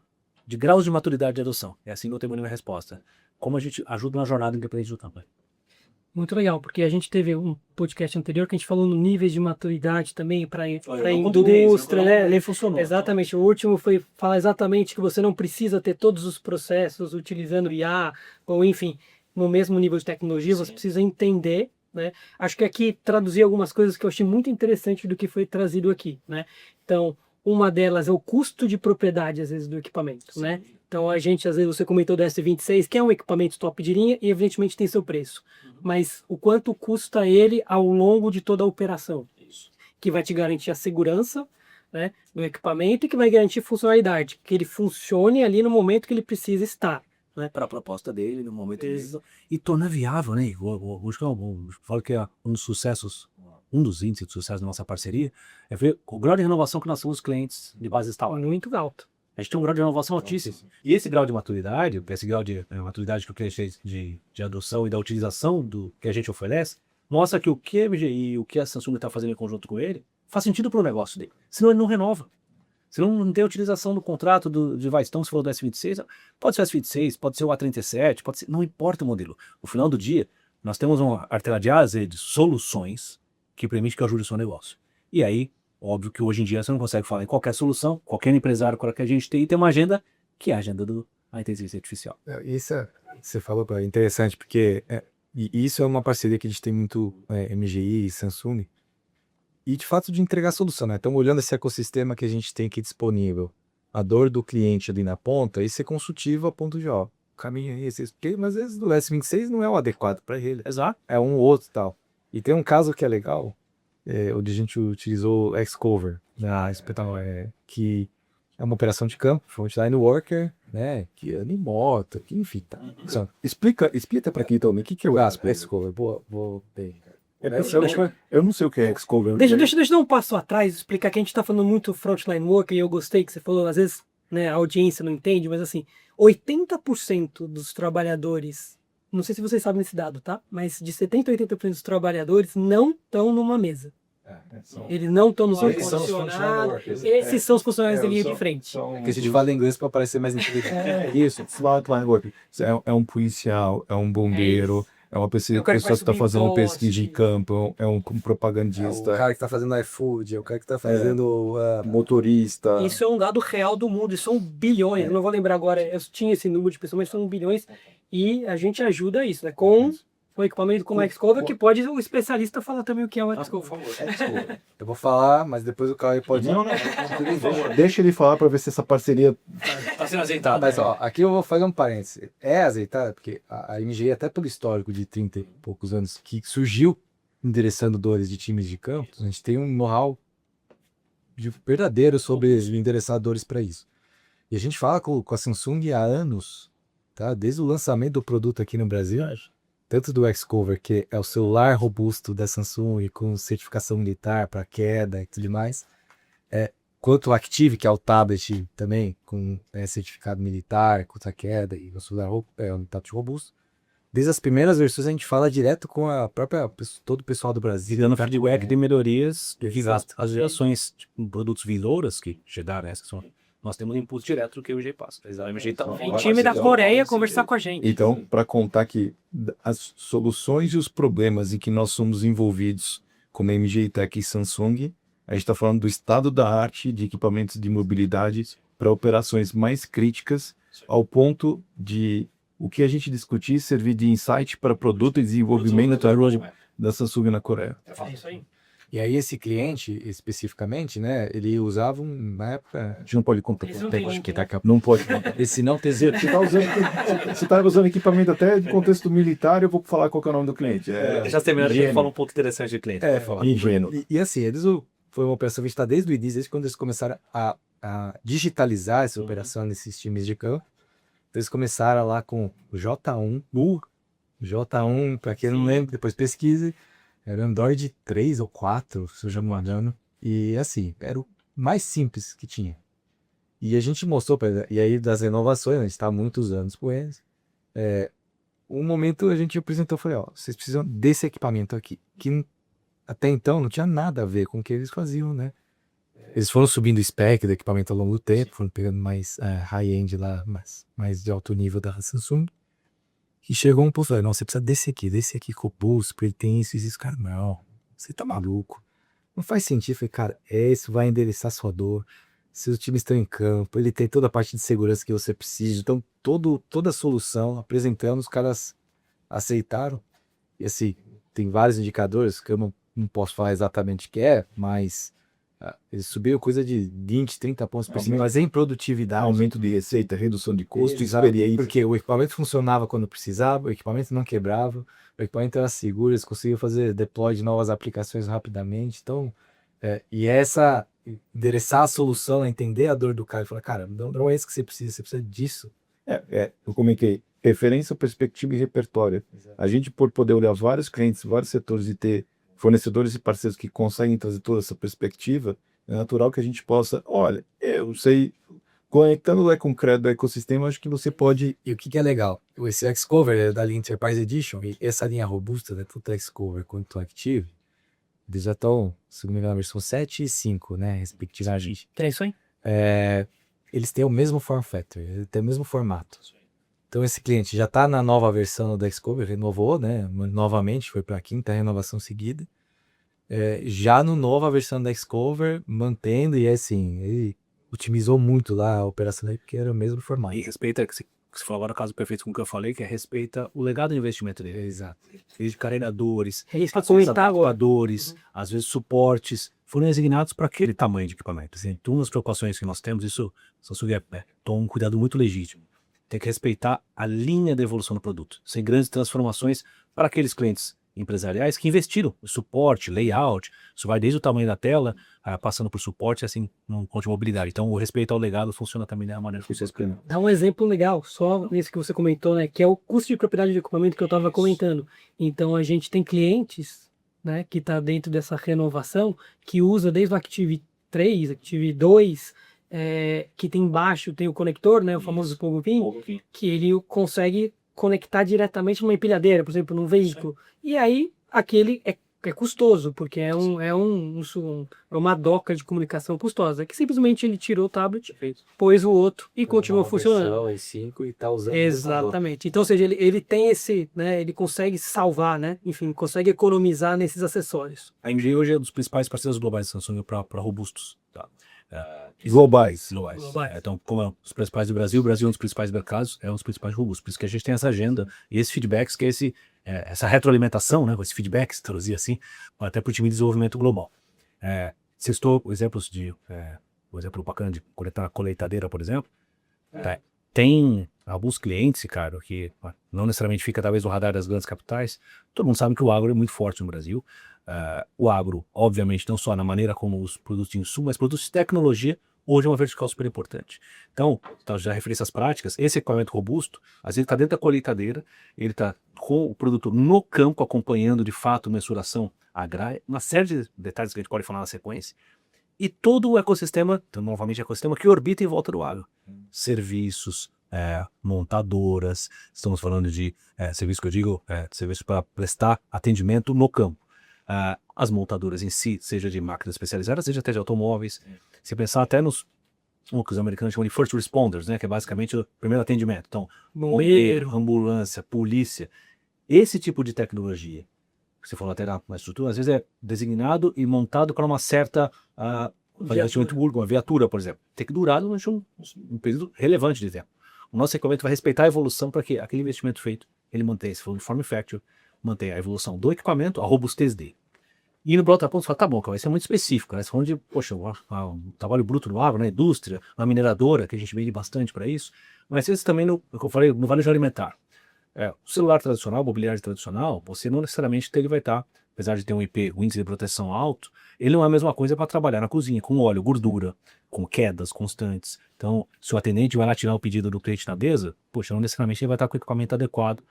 de graus de maturidade de adoção. É assim que eu tenho uma resposta. Como a gente ajuda na jornada independente do tamanho. Muito legal, porque a gente teve um podcast anterior que a gente falou no níveis de maturidade também para a indústria, né? Ele funcionou. Exatamente. O último foi falar exatamente que você não precisa ter todos os processos utilizando IA, ou enfim, no mesmo nível de tecnologia, você precisa entender, né? Acho que aqui traduzir algumas coisas que eu achei muito interessante do que foi trazido aqui, né? Então, uma delas é o custo de propriedade, às vezes, do equipamento, né? Então, às vezes, você comentou do S26, que é um equipamento top de linha e, evidentemente, tem seu preço. Mas o quanto custa ele ao longo de toda a operação. Que vai te garantir a segurança, né, do equipamento e que vai garantir funcionalidade. Que ele funcione ali no momento que ele precisa estar. Né? Para a proposta dele, no momento e torna viável, né? Hoje eu falo que é um dos sucessos, um dos índices de sucesso da nossa parceria é ver o grau de renovação que nós temos dos clientes de base instalada. Muito alto. A gente tem um grau de renovação altíssimo. E esse grau de maturidade, esse grau de maturidade que o cliente tem de adoção e da utilização do que a gente oferece, mostra que o que a MGI, o que a Samsung está fazendo em conjunto com ele, faz sentido para o negócio dele. Senão ele não renova. Senão não tem utilização do contrato do device. Então, se falou do S26, pode ser o S26, pode ser o A37, pode ser, não importa o modelo. No final do dia, nós temos uma artela de A a Z de soluções que permite que ajude o seu negócio. E aí, óbvio que hoje em dia você não consegue falar em qualquer solução, qualquer empresário, qualquer gente tem uma agenda que é a agenda da inteligência artificial. Isso você falou, é interessante, porque e isso é uma parceria que a gente tem muito MGI e Samsung, e de fato de entregar solução, né? Então, olhando esse ecossistema que a gente tem aqui disponível, a dor do cliente ali na ponta, isso é consultivo a ponto de, ó, caminho aí, porque às vezes o S26 não é o adequado para ele. Exato. É um outro tal. E tem um caso que é legal, onde a gente utilizou o Xcover, que é uma operação de campo, frontline worker, né, que anda em moto, que enfim, tá. Explica para quem tá ouvindo, o que é o Xcover? Vou bem. Eu não sei o que é Xcover. Deixa eu dar um passo atrás, explicar que a gente está falando muito frontline worker e eu gostei que você falou, às vezes, né, a audiência não entende, mas assim, 80% dos trabalhadores, não sei se vocês sabem esse dado, tá? Mas de 70% a 80% dos trabalhadores não estão numa mesa. Eles não estão no ar-condicionado. Esses são os funcionários da linha de frente. Que a gente fala em inglês para parecer mais inteligente. Isso, frontline worker. É um policial, é um bombeiro, é uma pessoa que está fazendo uma pesquisa de campo, é um propagandista. É o cara que está fazendo iFood, é o cara que está fazendo motorista. Isso é um dado real do mundo, isso são bilhões. Eu não vou lembrar agora, eu tinha esse número de pessoas, mas são bilhões. E a gente ajuda isso, né? Com o equipamento como o Xcover, que pode o especialista falar também o que é o Xcover. Eu vou falar, mas depois o Caio pode... Não. Deixa ele falar para ver se essa parceria Está sendo azeitada. Mas ó, aqui eu vou fazer um parênteses. É azeitada, porque a MGI, até pelo histórico de 30 e poucos anos, que surgiu endereçando dores de times de campo, a gente tem um know-how verdadeiro sobre endereçar dores para isso. E a gente fala com a Samsung há anos, tá? Desde o lançamento do produto aqui no Brasil, tanto do Xcover, que é o celular robusto da Samsung com certificação militar para queda e tudo mais, quanto o Active, que é o tablet também com certificado militar contra queda e um celular um tátil robusto. Desde as primeiras versões a gente fala direto com todo o pessoal do Brasil. Dando feedback de melhorias as gerações, tipo, produtos vilouras que chegaram essas são... Nós temos um impulso direto do que o MGI passa. A MGI tá Vem time da Coreia conversar com a gente. Então, para contar que as soluções e os problemas em que nós somos envolvidos como MGI Tech e Samsung, a gente está falando do estado da arte de equipamentos de mobilidade para operações mais críticas, ao ponto de o que a gente discutir servir de insight para produto e desenvolvimento da Samsung na Coreia. É isso aí. E aí esse cliente, especificamente, né, ele usava na época... A gente não pode contar. Não pode contar. Esse não tesouro. Você está usando equipamento até de contexto militar, eu vou falar qual que é o nome do cliente. Já terminaram, a gente fala um ponto interessante de cliente. Ingênuo. E assim, foi uma operação que está desde o início, desde quando eles começaram a a digitalizar essa operação nesses times de campo. Então eles começaram lá com o J1. J1, para quem não lembra, depois pesquise. Era Android 3 ou 4, se eu já me engano. E assim, era o mais simples que tinha. E a gente mostrou, e aí das inovações, a gente está há muitos anos com eles. Um momento a gente apresentou, falei, ó, vocês precisam desse equipamento aqui, que até então não tinha nada a ver com o que eles faziam, né? Eles foram subindo o spec do equipamento ao longo do tempo, foram pegando mais high-end lá, mais de alto nível da Samsung. E chegou um ponto, falei, não, você precisa desse aqui robusto, porque ele tem isso e isso. Cara, não, você tá maluco. Não faz sentido. Falei, cara, isso vai endereçar sua dor. Seus times estão em campo, ele tem toda a parte de segurança que você precisa. Então, toda a solução apresentando, os caras aceitaram. E assim, tem vários indicadores que eu não posso falar exatamente o que é, mas eles subiram coisa de 20, 30 pontos por cima, mas em produtividade. Aumento de receita, redução de custo, Exato, experiência. porque o equipamento funcionava quando precisava, o equipamento não quebrava, o equipamento era seguro, eles conseguiam fazer deploy de novas aplicações rapidamente. Então, endereçar a solução, entender a dor do cara e falar, cara, não é isso que você precisa disso. Eu comentei, referência, perspectiva e repertório. A gente, por poder olhar vários clientes, vários setores e ter fornecedores e parceiros que conseguem trazer toda essa perspectiva, é natural que a gente possa, olha, eu sei, conectando o concreto do ecossistema, acho que você pode... E o que é legal? Esse Xcover é da linha Enterprise Edition, e essa linha robusta, né, tanto o Xcover quanto o Active, eles já estão, se não me engano, na versão 7 e 5, né, respectivamente. É isso aí? Eles têm o mesmo form factor, eles têm o mesmo formato. Então esse cliente já está na nova versão do Xcover, renovou, né, novamente, foi para a 5ª renovação seguida. Já no nova versão da Xcover, mantendo, e assim, ele otimizou muito lá a operação dele, porque era o mesmo formato. E respeita, que você falou agora o caso perfeito com o que eu falei, que respeita o legado de investimento dele. Exato. Eles de carregadores, É isso para comentar agora. adaptadores, às vezes suportes, foram designados para aquele tamanho de equipamento. Assim, então, uma das preocupações que nós temos, isso Samsung toma um cuidado muito legítimo. Tem que respeitar a linha de evolução do produto, sem grandes transformações para aqueles clientes empresariais que investiram em suporte, layout, isso vai desde o tamanho da tela, passando por suporte, assim, no ponto de mobilidade. Então, o respeito ao legado funciona também da maneira que você explica. Dá um exemplo legal, só nesse que você comentou, né, que é o custo de propriedade de equipamento que eu estava comentando. Então, a gente tem clientes, né, que está dentro dessa renovação, que usa desde o Active 3, Active 2, que tem embaixo, tem o conector, né, o famoso plug-in, que ele consegue conectar diretamente numa empilhadeira, por exemplo, num veículo. E aí, aquele é custoso, porque é uma doca de comunicação custosa, que simplesmente ele tirou o tablet, pôs o outro e continuou funcionando. Em 5 e tá usando. Exatamente. Então, ou seja, ele tem esse, né, ele consegue salvar, né, enfim, consegue economizar nesses acessórios. A MG hoje é um dos principais parceiros globais da Samsung para robustos. Tá? Globais. Então, como é os principais do Brasil, o Brasil é um dos principais mercados, é um dos principais robustos. Por isso que a gente tem essa agenda e esses feedbacks, que é essa retroalimentação, né, esse feedback, se traduzir assim, até para o time de desenvolvimento global. Se estou exemplos o exemplo bacana de coletar a colheitadeira, por exemplo, tem alguns clientes, cara, que não necessariamente fica talvez no radar das grandes capitais. Todo mundo sabe que o agro é muito forte no Brasil. O agro, obviamente, não só na maneira como os produtos de insumo, mas produtos de tecnologia, hoje é uma vertical super importante. Então já referências práticas, esse equipamento robusto, às vezes ele está dentro da colheitadeira, ele está com o produtor no campo, acompanhando de fato mensuração agrária, uma série de detalhes que a gente pode falar na sequência, e todo o ecossistema, então novamente ecossistema que orbita em volta do agro. Serviços, montadoras, estamos falando de serviço que eu digo, serviço para prestar atendimento no campo. As montadoras em si, seja de máquinas especializadas, seja até de automóveis. Se pensar até o que os americanos chamam de first responders, né, que é basicamente o primeiro atendimento. Então, bombeiro, ambulância, polícia. Esse tipo de tecnologia, que você falou até na estrutura, às vezes é designado e montado para uma certa investimento público, uma viatura, por exemplo. Tem que durar durante um período relevante de tempo. O nosso equipamento vai respeitar a evolução para que aquele investimento feito, ele mantenha, se for um form factor, mantenha a evolução do equipamento, a robustez dele. E no outro ponto, você fala, tá bom, cara, isso é muito específico, né? Você falando de, poxa, um trabalho bruto no agro, na indústria, uma mineradora, que a gente vende bastante para isso, mas isso também, como eu falei, no varejo alimentar. o celular tradicional, o mobiliário tradicional, você não necessariamente ele vai estar, apesar de ter um IP, um índice de proteção alto, ele não é a mesma coisa para trabalhar na cozinha, com óleo, gordura, com quedas constantes. Então, se o atendente vai lá tirar o pedido do cliente na mesa, poxa, não necessariamente ele vai estar com o equipamento adequado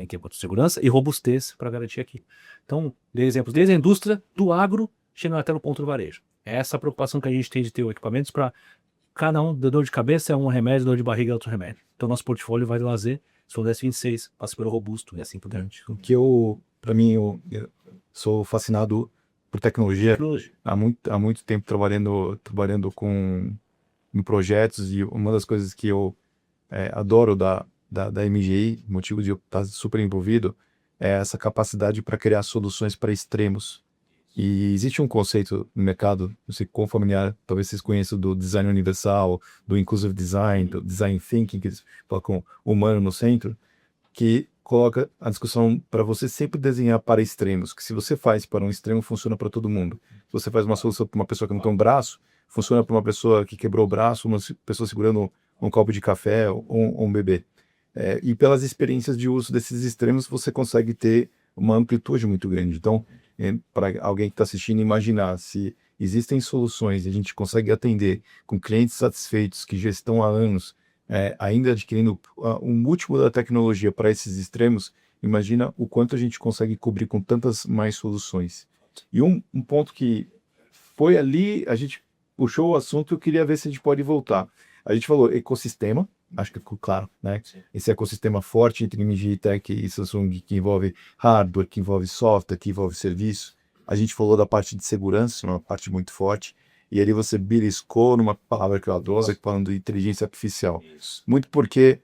em termos de segurança e robustez para garantir aqui. Então, dei exemplos desde a indústria, do agro, chegando até no ponto do varejo. É essa a preocupação que a gente tem de ter equipamentos para cada um, dor de cabeça é um remédio, dor de barriga é outro remédio. Então, nosso portfólio vai de lazer, sou 1026, passa pelo robusto e assim por diante. O que para mim, eu sou fascinado por tecnologia. Há muito tempo trabalhando em projetos, e uma das coisas que eu adoro da MGI, motivo de eu estar super envolvido, é essa capacidade para criar soluções para extremos. E existe um conceito no mercado, não sei quão familiar, talvez vocês conheçam, do design universal, do inclusive design, do design thinking, que eles colocam o humano no centro, que coloca a discussão para você sempre desenhar para extremos, que se você faz para um extremo, funciona para todo mundo. Se você faz uma solução para uma pessoa que não tem um braço, funciona para uma pessoa que quebrou o braço, uma pessoa segurando um copo de café ou um bebê. E pelas experiências de uso desses extremos, você consegue ter uma amplitude muito grande. Então, para alguém que está assistindo, imaginar se existem soluções e a gente consegue atender com clientes satisfeitos que já estão há anos ainda adquirindo um múltiplo da tecnologia para esses extremos, imagina o quanto a gente consegue cobrir com tantas mais soluções. E um ponto que foi ali, a gente puxou o assunto, eu queria ver se a gente pode voltar. A gente falou ecossistema, acho que ficou claro, né? Sim. Esse ecossistema forte entre MG Tech e Samsung, que envolve hardware, que envolve software, que envolve serviço. A gente falou da parte de segurança, uma parte muito forte. E ali você beliscou numa palavra que eu adoro, falando de inteligência artificial. Isso. Muito porque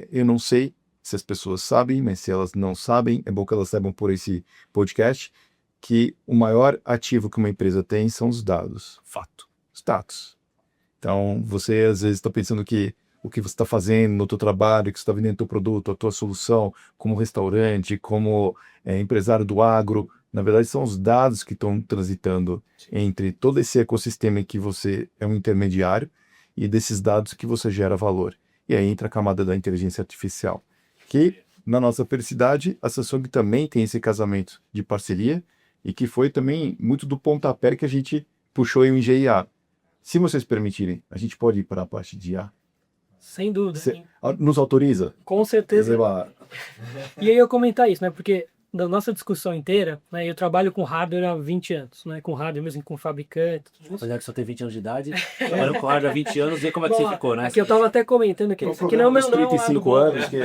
eu não sei se as pessoas sabem, mas se elas não sabem, é bom que elas saibam por esse podcast, que o maior ativo que uma empresa tem são os dados. Fato. Status. Então, você às vezes está pensando que o que você está fazendo no teu trabalho, que você está vendendo o teu produto, a tua solução, como restaurante, como empresário do agro, na verdade são os dados que estão transitando entre todo esse ecossistema em que você é um intermediário e desses dados que você gera valor. E aí entra a camada da inteligência artificial, que na nossa felicidade a Samsung também tem esse casamento de parceria e que foi também muito do pontapé que a gente puxou em IA. Se vocês permitirem, a gente pode ir para a parte de IA? Sem dúvida. Nos autoriza? Com certeza. E aí eu comentar isso, né? Porque da nossa discussão inteira, né, eu trabalho com hardware há 20 anos, né? Com hardware mesmo, com fabricante. Apesar que só tem 20 anos de idade, trabalho com hardware há 20 anos, vê como é que você ficou, né? Aqui eu tava até comentando que isso aqui não é o meu 35 anos, que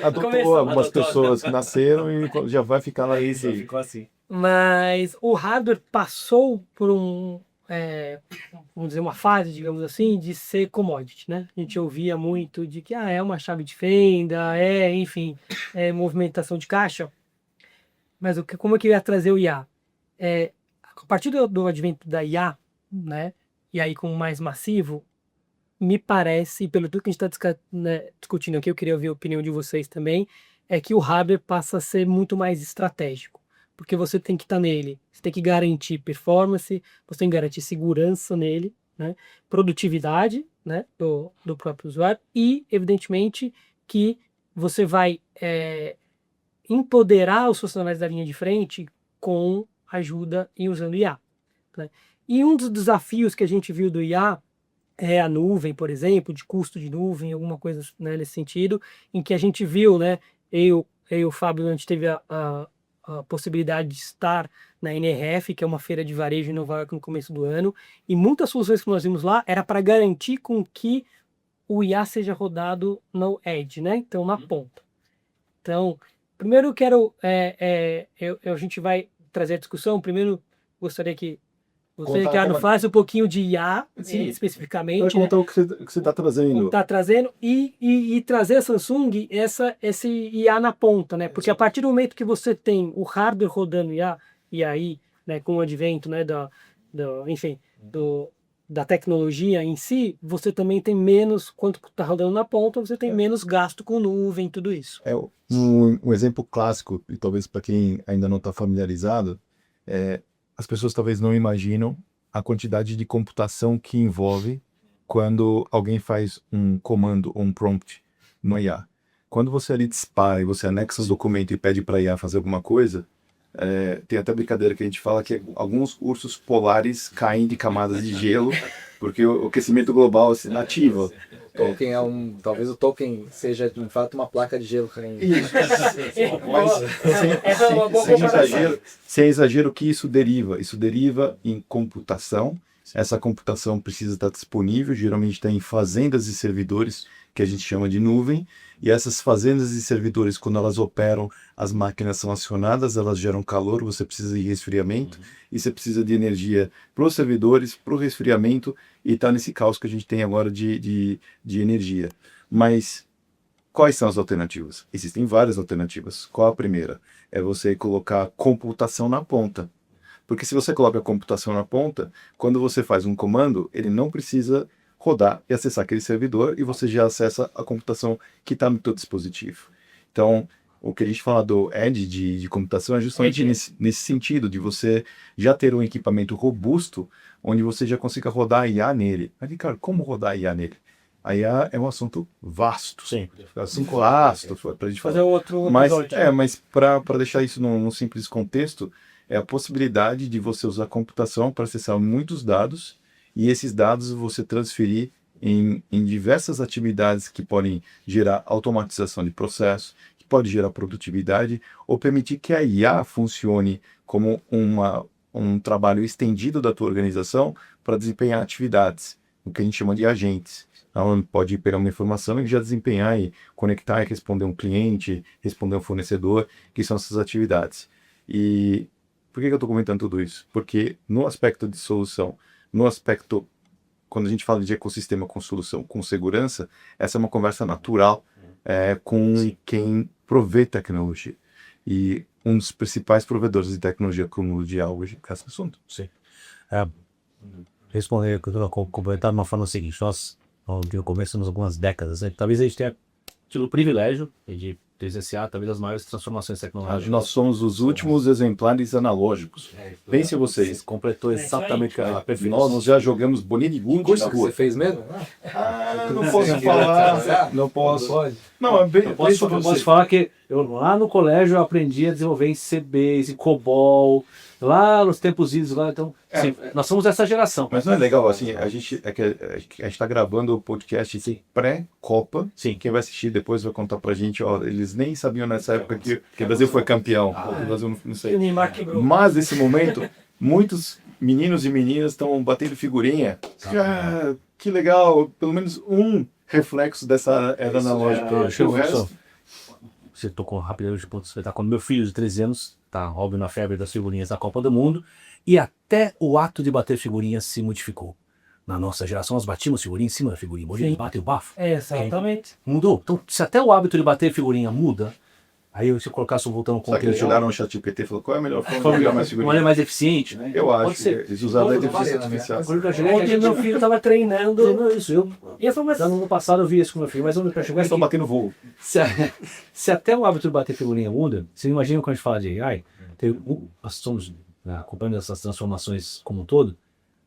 adotou algumas pessoas que nasceram e já vai ficar lá isso. Ficou assim. Mas o hardware passou por vamos dizer, uma fase, digamos assim, de ser commodity, né? A gente ouvia muito de que é uma chave de fenda, enfim, movimentação de caixa. Mas como eu queria trazer o IA? A partir do advento da IA, né? E aí com mais massivo, me parece, pelo tudo que a gente está discutindo aqui, eu queria ouvir a opinião de vocês também, é que o hardware passa a ser muito mais estratégico. Porque você tem que estar nele, você tem que garantir performance, você tem que garantir segurança nele, né? Produtividade, né? do próprio usuário e, evidentemente, que você vai empoderar os funcionários da linha de frente com ajuda e usando IA. Né? E um dos desafios que a gente viu do IA é a nuvem, por exemplo, de custo de nuvem, alguma coisa, né, nesse sentido, em que a gente viu, né, eu e o Fábio, a gente teve a possibilidade de estar na NRF, que é uma feira de varejo em Nova York no começo do ano, e muitas soluções que nós vimos lá era para garantir com que o IA seja rodado no edge, né? Então na ponta. Então, primeiro eu quero, a gente vai trazer a discussão, primeiro gostaria que você, Ricardo, faça um pouquinho de IA, especificamente. Vai contar o que você está trazendo. Está trazendo e trazer a Samsung esse IA na ponta, né? Porque a partir do momento que você tem o hardware rodando IA, e aí, né, com o advento, né, da tecnologia em si, você também tem menos, quanto está rodando na ponta, você tem menos gasto com nuvem, tudo isso. Um exemplo clássico, e talvez para quem ainda não está familiarizado, as pessoas talvez não imaginam a quantidade de computação que envolve quando alguém faz um comando ou um prompt no IA. quando você ali dispara e você anexa os documentos e pede para a IA fazer alguma coisa, tem até brincadeira que a gente fala que alguns ursos polares caem de camadas de gelo porque o aquecimento global se ativa. Tolkien talvez o Tolkien seja de fato uma placa de gelo caindo. Isso. Essa é uma boa comparação. Sem exagero, o que isso deriva? Isso deriva em computação. Essa computação precisa estar disponível, geralmente está em fazendas e servidores, que a gente chama de nuvem, e essas fazendas e servidores, quando elas operam, as máquinas são acionadas, elas geram calor, você precisa de resfriamento, e você precisa de energia para os servidores, para o resfriamento, e está nesse caos que a gente tem agora de energia. Mas quais são as alternativas? Existem várias alternativas. Qual a primeira? É você colocar computação na ponta. Porque se você coloca a computação na ponta, quando você faz um comando, ele não precisa rodar e acessar aquele servidor e você já acessa a computação que está no seu dispositivo. Então, o que a gente fala do edge de computação é justamente nesse sentido, de você já ter um equipamento robusto, onde você já consiga rodar a IA nele. Mas, Ricardo, como rodar a IA nele? A IA é um assunto vasto. Sim. Assunto vasto para a gente falar. Fazer outro Mas, episódio. mas para deixar isso num simples contexto, é a possibilidade de você usar a computação para acessar muitos dados e esses dados você transferir em diversas atividades que podem gerar automatização de processo, que pode gerar produtividade ou permitir que a IA funcione como um trabalho estendido da tua organização para desempenhar atividades, o que a gente chama de agentes. Então, pode pegar uma informação e já desempenhar e conectar e responder um cliente, responder um fornecedor, que são essas atividades. E por que eu estou comentando tudo isso? Porque no aspecto de solução, no aspecto, quando a gente fala de ecossistema com solução, com segurança, essa é uma conversa natural com quem provê tecnologia. E um dos principais provedores de tecnologia mundial hoje é esse assunto. Sim. Responder, complementar de uma forma seguinte, nós começamos algumas décadas, né? Talvez a gente tenha tido o privilégio de presenciar talvez as maiores transformações tecnológicas. Nós somos os últimos exemplares analógicos. Pensem vocês. Completou exatamente a perfeição. Nós já jogamos bolinha de gude Curso na que rua. você fez mesmo? Não posso falar. Não posso. Não, é bem, Eu posso falar que lá no colégio eu aprendi a desenvolver em C-Base, em COBOL, lá nos tempos idos lá, então sim, nós somos essa geração. Mas não é legal, assim, a gente está gravando o podcast pré-Copa. Sim. Quem vai assistir depois vai contar pra gente, ó, eles nem sabiam nessa época que o Brasil foi campeão. O Brasil não sei. O Neymar quebrou. Mas nesse momento, muitos meninos e meninas estão batendo figurinha. Que legal, pelo menos um reflexo dessa era analógica. O resto, Você tocou rapidamente de ponto espetáculo. Quando meu filho de 13 anos tá óbvio na febre das figurinhas da Copa do Mundo, e até o ato de bater figurinhas se modificou. Na nossa geração nós batíamos figurinha em cima da figurinha, hoje a gente bate o bafo. Exatamente. Mudou. Então, se até o hábito de bater figurinha muda, aí se eu colocasse voltando com só que eles jogaram no chat GPT e falaram qual é a melhor forma de jogar mais uma figurinha. maneira mais eficiente, né? Eu Pode acho que ser. eles usaram a inteligência Pode, artificial. Ontem meu filho estava treinando. Não, isso, eu ano passado eu vi isso com meu filho, mas para chegar Eles estão aqui, batendo voo. se até o hábito de bater figurinha muda, você imagina quando a gente fala de AI, nós estamos acompanhando essas transformações como um todo,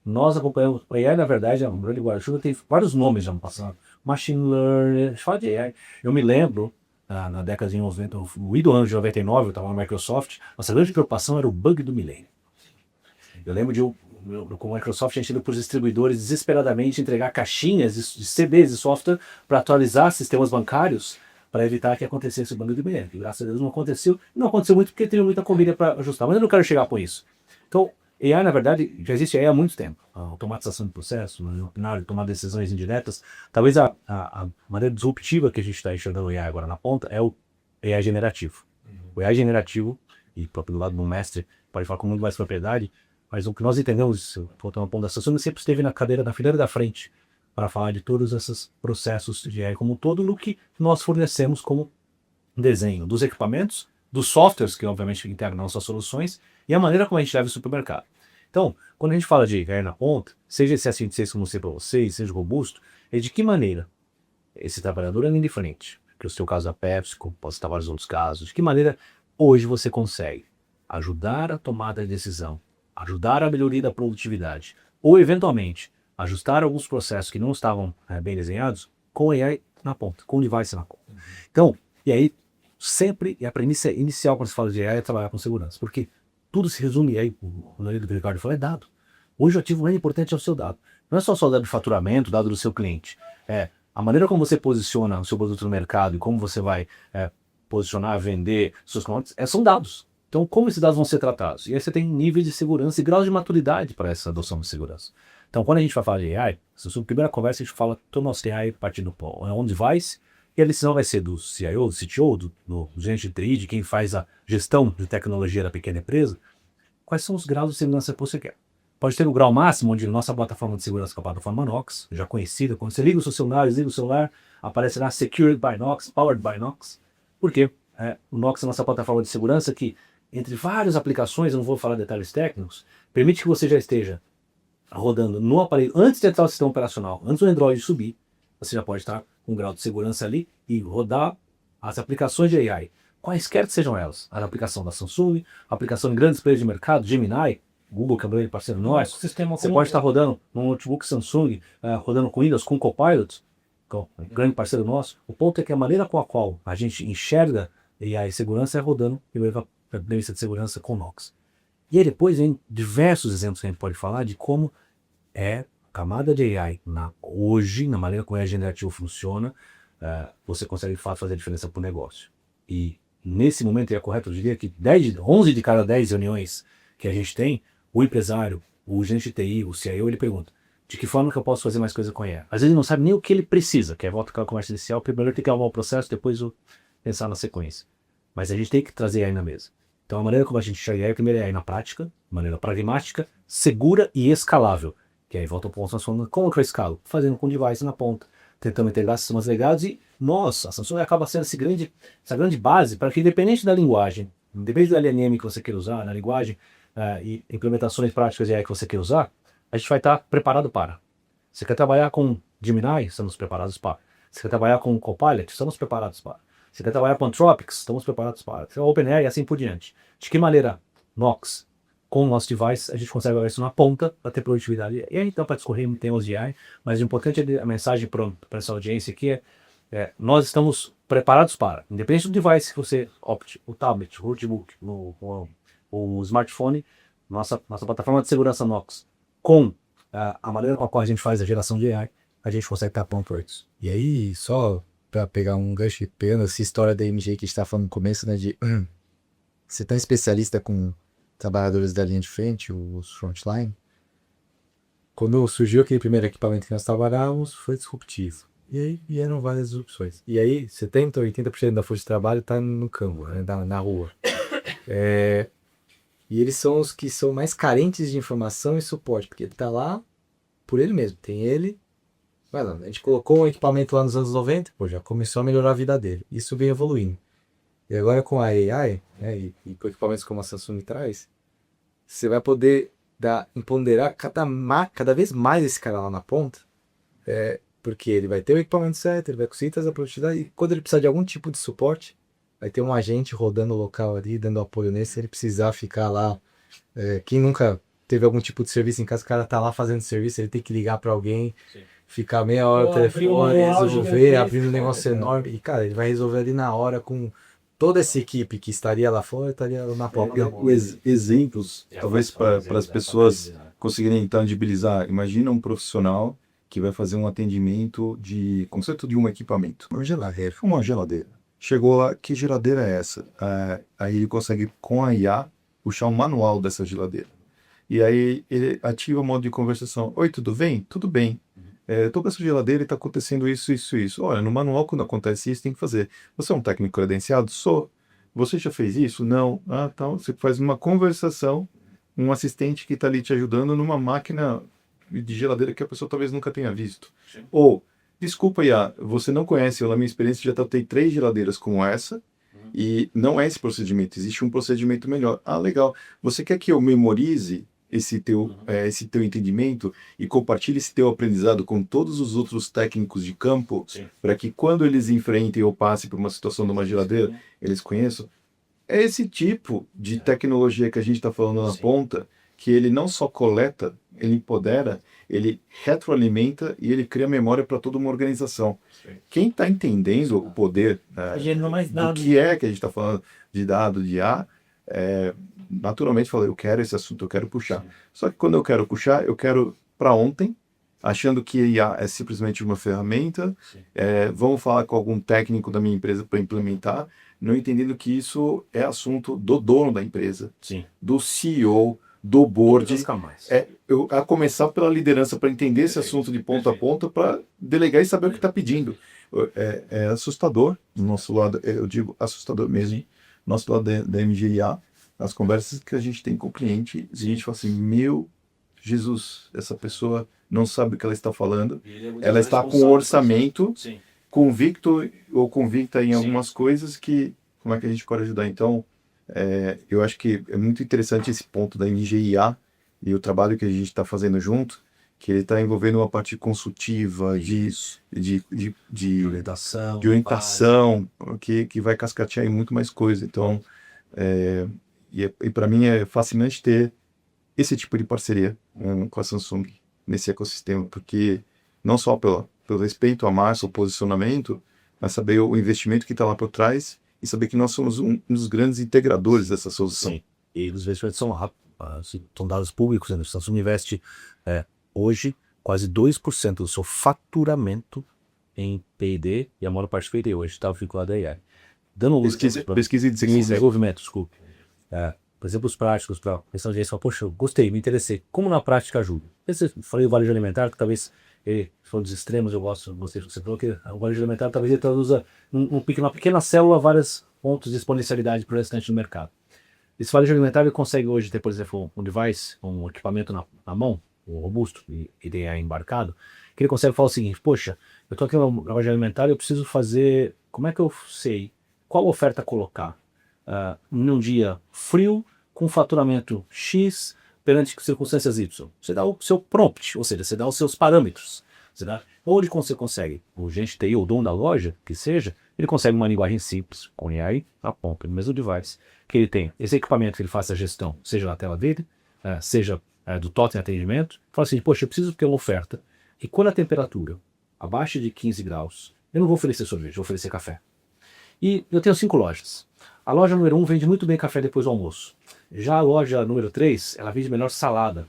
nós acompanhamos, a AI na verdade, a grande guarda-chuva tem vários nomes já no passado, machine learning, a gente fala de AI. Eu me lembro, na década de 90, o ano de 99, eu estava na Microsoft, nossa grande preocupação era o bug do milênio. Eu lembro com a Microsoft a gente indo para os distribuidores desesperadamente entregar caixinhas de CDs de software para atualizar sistemas bancários para evitar que acontecesse o bug do milênio. Graças a Deus não aconteceu. Não aconteceu muito porque teve muita comida para ajustar, mas eu não quero chegar com isso. Então, AI, na verdade, já existe AI há muito tempo. A automatização de processos, tomar decisões indiretas. Talvez a maneira disruptiva que a gente está enxergando o AI agora na ponta é o AI generativo. O AI generativo, e próprio lado do mestre, pode falar com muito mais propriedade, mas o que nós entendemos, voltando ao ponto da situação, sempre esteve na fileira da frente para falar de todos esses processos de AI como um todo, no que nós fornecemos como desenho dos equipamentos, dos softwares que obviamente integram nossas soluções e a maneira como a gente leva isso para o mercado. Então, quando a gente fala de AI na ponta, seja esse S26 como sei para vocês, seja robusto, é de que maneira esse trabalhador é linha de frente, que é o seu caso da PepsiCo, pode estar vários outros casos, de que maneira hoje você consegue ajudar a tomada de decisão, ajudar a melhoria da produtividade, ou eventualmente ajustar alguns processos que não estavam bem desenhados com AI na ponta, com o device na ponta. Então, E aí, sempre, e a premissa inicial quando se fala de AI é trabalhar com segurança, porque tudo se resume aí, o do Ricardo falou, é dado. Hoje o ativo mais importante é o seu dado. Não é só o dado de faturamento, o dado do seu cliente. É a maneira como você posiciona o seu produto no mercado e como você vai posicionar, vender seus clientes, são dados. Então, como esses dados vão ser tratados? E aí você tem níveis de segurança e graus de maturidade para essa adoção de segurança. Então, quando a gente vai falar de AI, na primeira conversa a gente fala que o nosso AI parte do on-device, e a decisão vai ser do CIO, do CTO, do gerente de TI, de quem faz a gestão de tecnologia da pequena empresa, quais são os graus de segurança que você quer. Pode ter o grau máximo, onde nossa plataforma de segurança é a plataforma Knox, já conhecida, quando você liga o seu celular, desliga o celular, aparece lá Secured by Knox, Powered by Knox. Por quê? O Knox é a nossa plataforma de segurança que, entre várias aplicações, eu não vou falar detalhes técnicos, permite que você já esteja rodando no aparelho, antes de entrar o sistema operacional, antes do Android subir, você já pode estar com um grau de segurança ali e rodar as aplicações de AI, quaisquer que sejam elas. A aplicação da Samsung, a aplicação de grandes players de mercado, Gemini, Google, que é um parceiro nosso. Você pode estar rodando num notebook Samsung, rodando com Windows, com Copilot, um grande parceiro nosso. O ponto é que a maneira com a qual a gente enxerga AI e segurança é rodando a premissa de segurança com Knox. E aí depois vem diversos exemplos que a gente pode falar de como é a camada de AI hoje, na maneira como a generativo funciona, você consegue de fato fazer a diferença para o negócio. E nesse momento é correto, eu diria que 11 de cada 10 reuniões que a gente tem, o empresário, o gerente de TI, o CIO, ele pergunta, de que forma que eu posso fazer mais coisa com AI? Às vezes ele não sabe nem o que ele precisa, que é volta àquela conversa inicial, primeiro tem que arrumar o processo, depois pensar na sequência. Mas a gente tem que trazer AI na mesa. Então a maneira como a gente enxerga AI, primeiro é AI na prática, de maneira pragmática, segura e escalável. Que aí volta ao ponto que nós falamos, como que eu escalo? Fazendo com device na ponta, tentando integrar sistemas legados e, nossa, a Samsung acaba sendo essa grande base para que, independente da linguagem, independente da LLM que você queira usar, na linguagem e implementações práticas de AI que você queira usar, a gente vai estar preparado para. Você quer trabalhar com Gemini? Estamos preparados para. Você quer trabalhar com Copilot? Estamos preparados para. Você quer trabalhar com Anthropics? Estamos preparados para. OpenAI e assim por diante. De que maneira Knox, com o nosso device, a gente consegue ver isso na ponta para ter produtividade. E aí, então, para discorrer em temas de AI, mas o importante é a mensagem para essa audiência aqui nós estamos preparados para, independente do device que você opte, o tablet, o notebook, o smartphone, nossa plataforma de segurança Knox, com a maneira com a qual a gente faz a geração de AI, a gente consegue estar pronto para isso. E aí, só para pegar um gancho, pegando essa história da MG que a gente tá falando no começo, né, de ser tão especialista com trabalhadores da linha de frente, os frontline, quando surgiu aquele primeiro equipamento que nós trabalhávamos, foi disruptivo. E aí vieram várias opções. E aí 70% ou 80% da força de trabalho está no campo, né, na rua. E eles são os que são mais carentes de informação e suporte, porque ele está lá por ele mesmo. Tem ele. A gente colocou um equipamento lá nos anos 90, já começou a melhorar a vida dele. Isso vem evoluindo. E agora com a AI, né, e com equipamentos como a Samsung traz, você vai poder empoderar cada vez mais esse cara lá na ponta, porque ele vai ter o equipamento certo, ele vai conseguir trazer a produtividade, e quando ele precisar de algum tipo de suporte, vai ter um agente rodando o local ali, dando apoio nele, se ele precisar ficar lá. Quem nunca teve algum tipo de serviço em casa, o cara tá lá fazendo serviço, ele tem que ligar para alguém, sim, ficar meia hora no telefone, resolver, abrindo um negócio enorme, e cara, ele vai resolver ali na hora com toda essa equipe que estaria lá fora, estaria na ponta. Exemplos, talvez para as pessoas conseguirem tangibilizar. Imagina um profissional que vai fazer um atendimento de conserto de um equipamento. Uma geladeira. Chegou lá, que geladeira é essa? Aí ele consegue, com a IA, puxar um manual dessa geladeira. E aí ele ativa o modo de conversação. Oi, tudo bem? Tudo bem. Estou com essa geladeira e está acontecendo isso, isso, isso. Olha, no manual, quando acontece isso, tem que fazer. Você é um técnico credenciado? Sou. Você já fez isso? Não. Então você faz uma conversação, um assistente que está ali te ajudando numa máquina de geladeira que a pessoa talvez nunca tenha visto. Sim. Ou, desculpa, Iá, você não conhece, eu na minha experiência já tratei 3 geladeiras como essa, e não é esse procedimento, existe um procedimento melhor. Legal. Você quer que eu memorize esse teu entendimento e compartilhe esse teu aprendizado com todos os outros técnicos de campo, para que quando eles enfrentem ou passem por uma situação de uma geladeira, eles conheçam? É esse tipo de tecnologia que a gente está falando na ponta, que ele não só coleta, ele empodera ele retroalimenta e ele cria memória para toda uma organização. Quem está entendendo o poder do que é que a gente está falando de dado, de IA, naturalmente fala, eu quero esse assunto, eu quero puxar. Só que quando eu quero puxar, eu quero para ontem, achando que a IA é simplesmente uma ferramenta, vamos falar com algum técnico da minha empresa para implementar, não entendendo que isso é assunto do dono da empresa, do CEO, do board, a começar pela liderança para entender esse assunto de ponta a ponta, para delegar e saber o que está pedindo. É assustador, do nosso lado, eu digo assustador mesmo, nosso lado da MGIA, as conversas que a gente tem com o cliente, a gente fala assim, meu Jesus, essa pessoa não sabe o que ela está falando, ela está com um orçamento convicto ou convicta em algumas coisas que, como é que a gente pode ajudar? Então, eu acho que é muito interessante esse ponto da MGIA e o trabalho que a gente está fazendo junto, que ele está envolvendo uma parte consultiva, de orientação, que vai cascatear em muito mais coisa. Então, e para mim é fascinante ter esse tipo de parceria com a Samsung nesse ecossistema, porque não só pelo respeito à marca, o posicionamento, mas saber o investimento que está lá por trás e saber que nós somos um dos grandes integradores dessa solução. Sim. E os investimentos são dados públicos, né? A Samsung investe hoje quase 2% do seu faturamento em P&D e a maior parte feita hoje está vinculada a AI. Dando pesquisa e desenvolvimento, desculpe. Por exemplo, os práticos para questão de gente, poxa, eu gostei, me interessei. Como na prática ajuda? Eu falei o varejo alimentar, que talvez se for dos extremos, gostei do que você falou, que o varejo alimentar talvez ele traduza uma pequena célula vários pontos de exponencialidade para o restante do mercado. Esse varejo alimentar ele consegue hoje ter, por exemplo, um device, um equipamento na mão, um robusto e ideia embarcado, que ele consegue falar o seguinte, poxa, eu estou aqui no varejo alimentar e eu preciso fazer, como é que eu sei qual oferta colocar num dia frio, com faturamento X, perante circunstâncias Y. Você dá o seu prompt, ou seja, você dá os seus parâmetros. Onde você consegue, o gente TI ou o dono da loja, que seja, ele consegue uma linguagem simples, com AI, aponta no mesmo device, que ele tem esse equipamento que ele faça a gestão, seja na tela dele, seja do totem atendimento, fala assim, poxa, eu preciso ter uma oferta, e quando a temperatura abaixo de 15 graus, eu não vou oferecer sorvete, vou oferecer café. E eu tenho 5 lojas. A loja número 1 vende muito bem café depois do almoço. Já a loja número 3, ela vende melhor salada.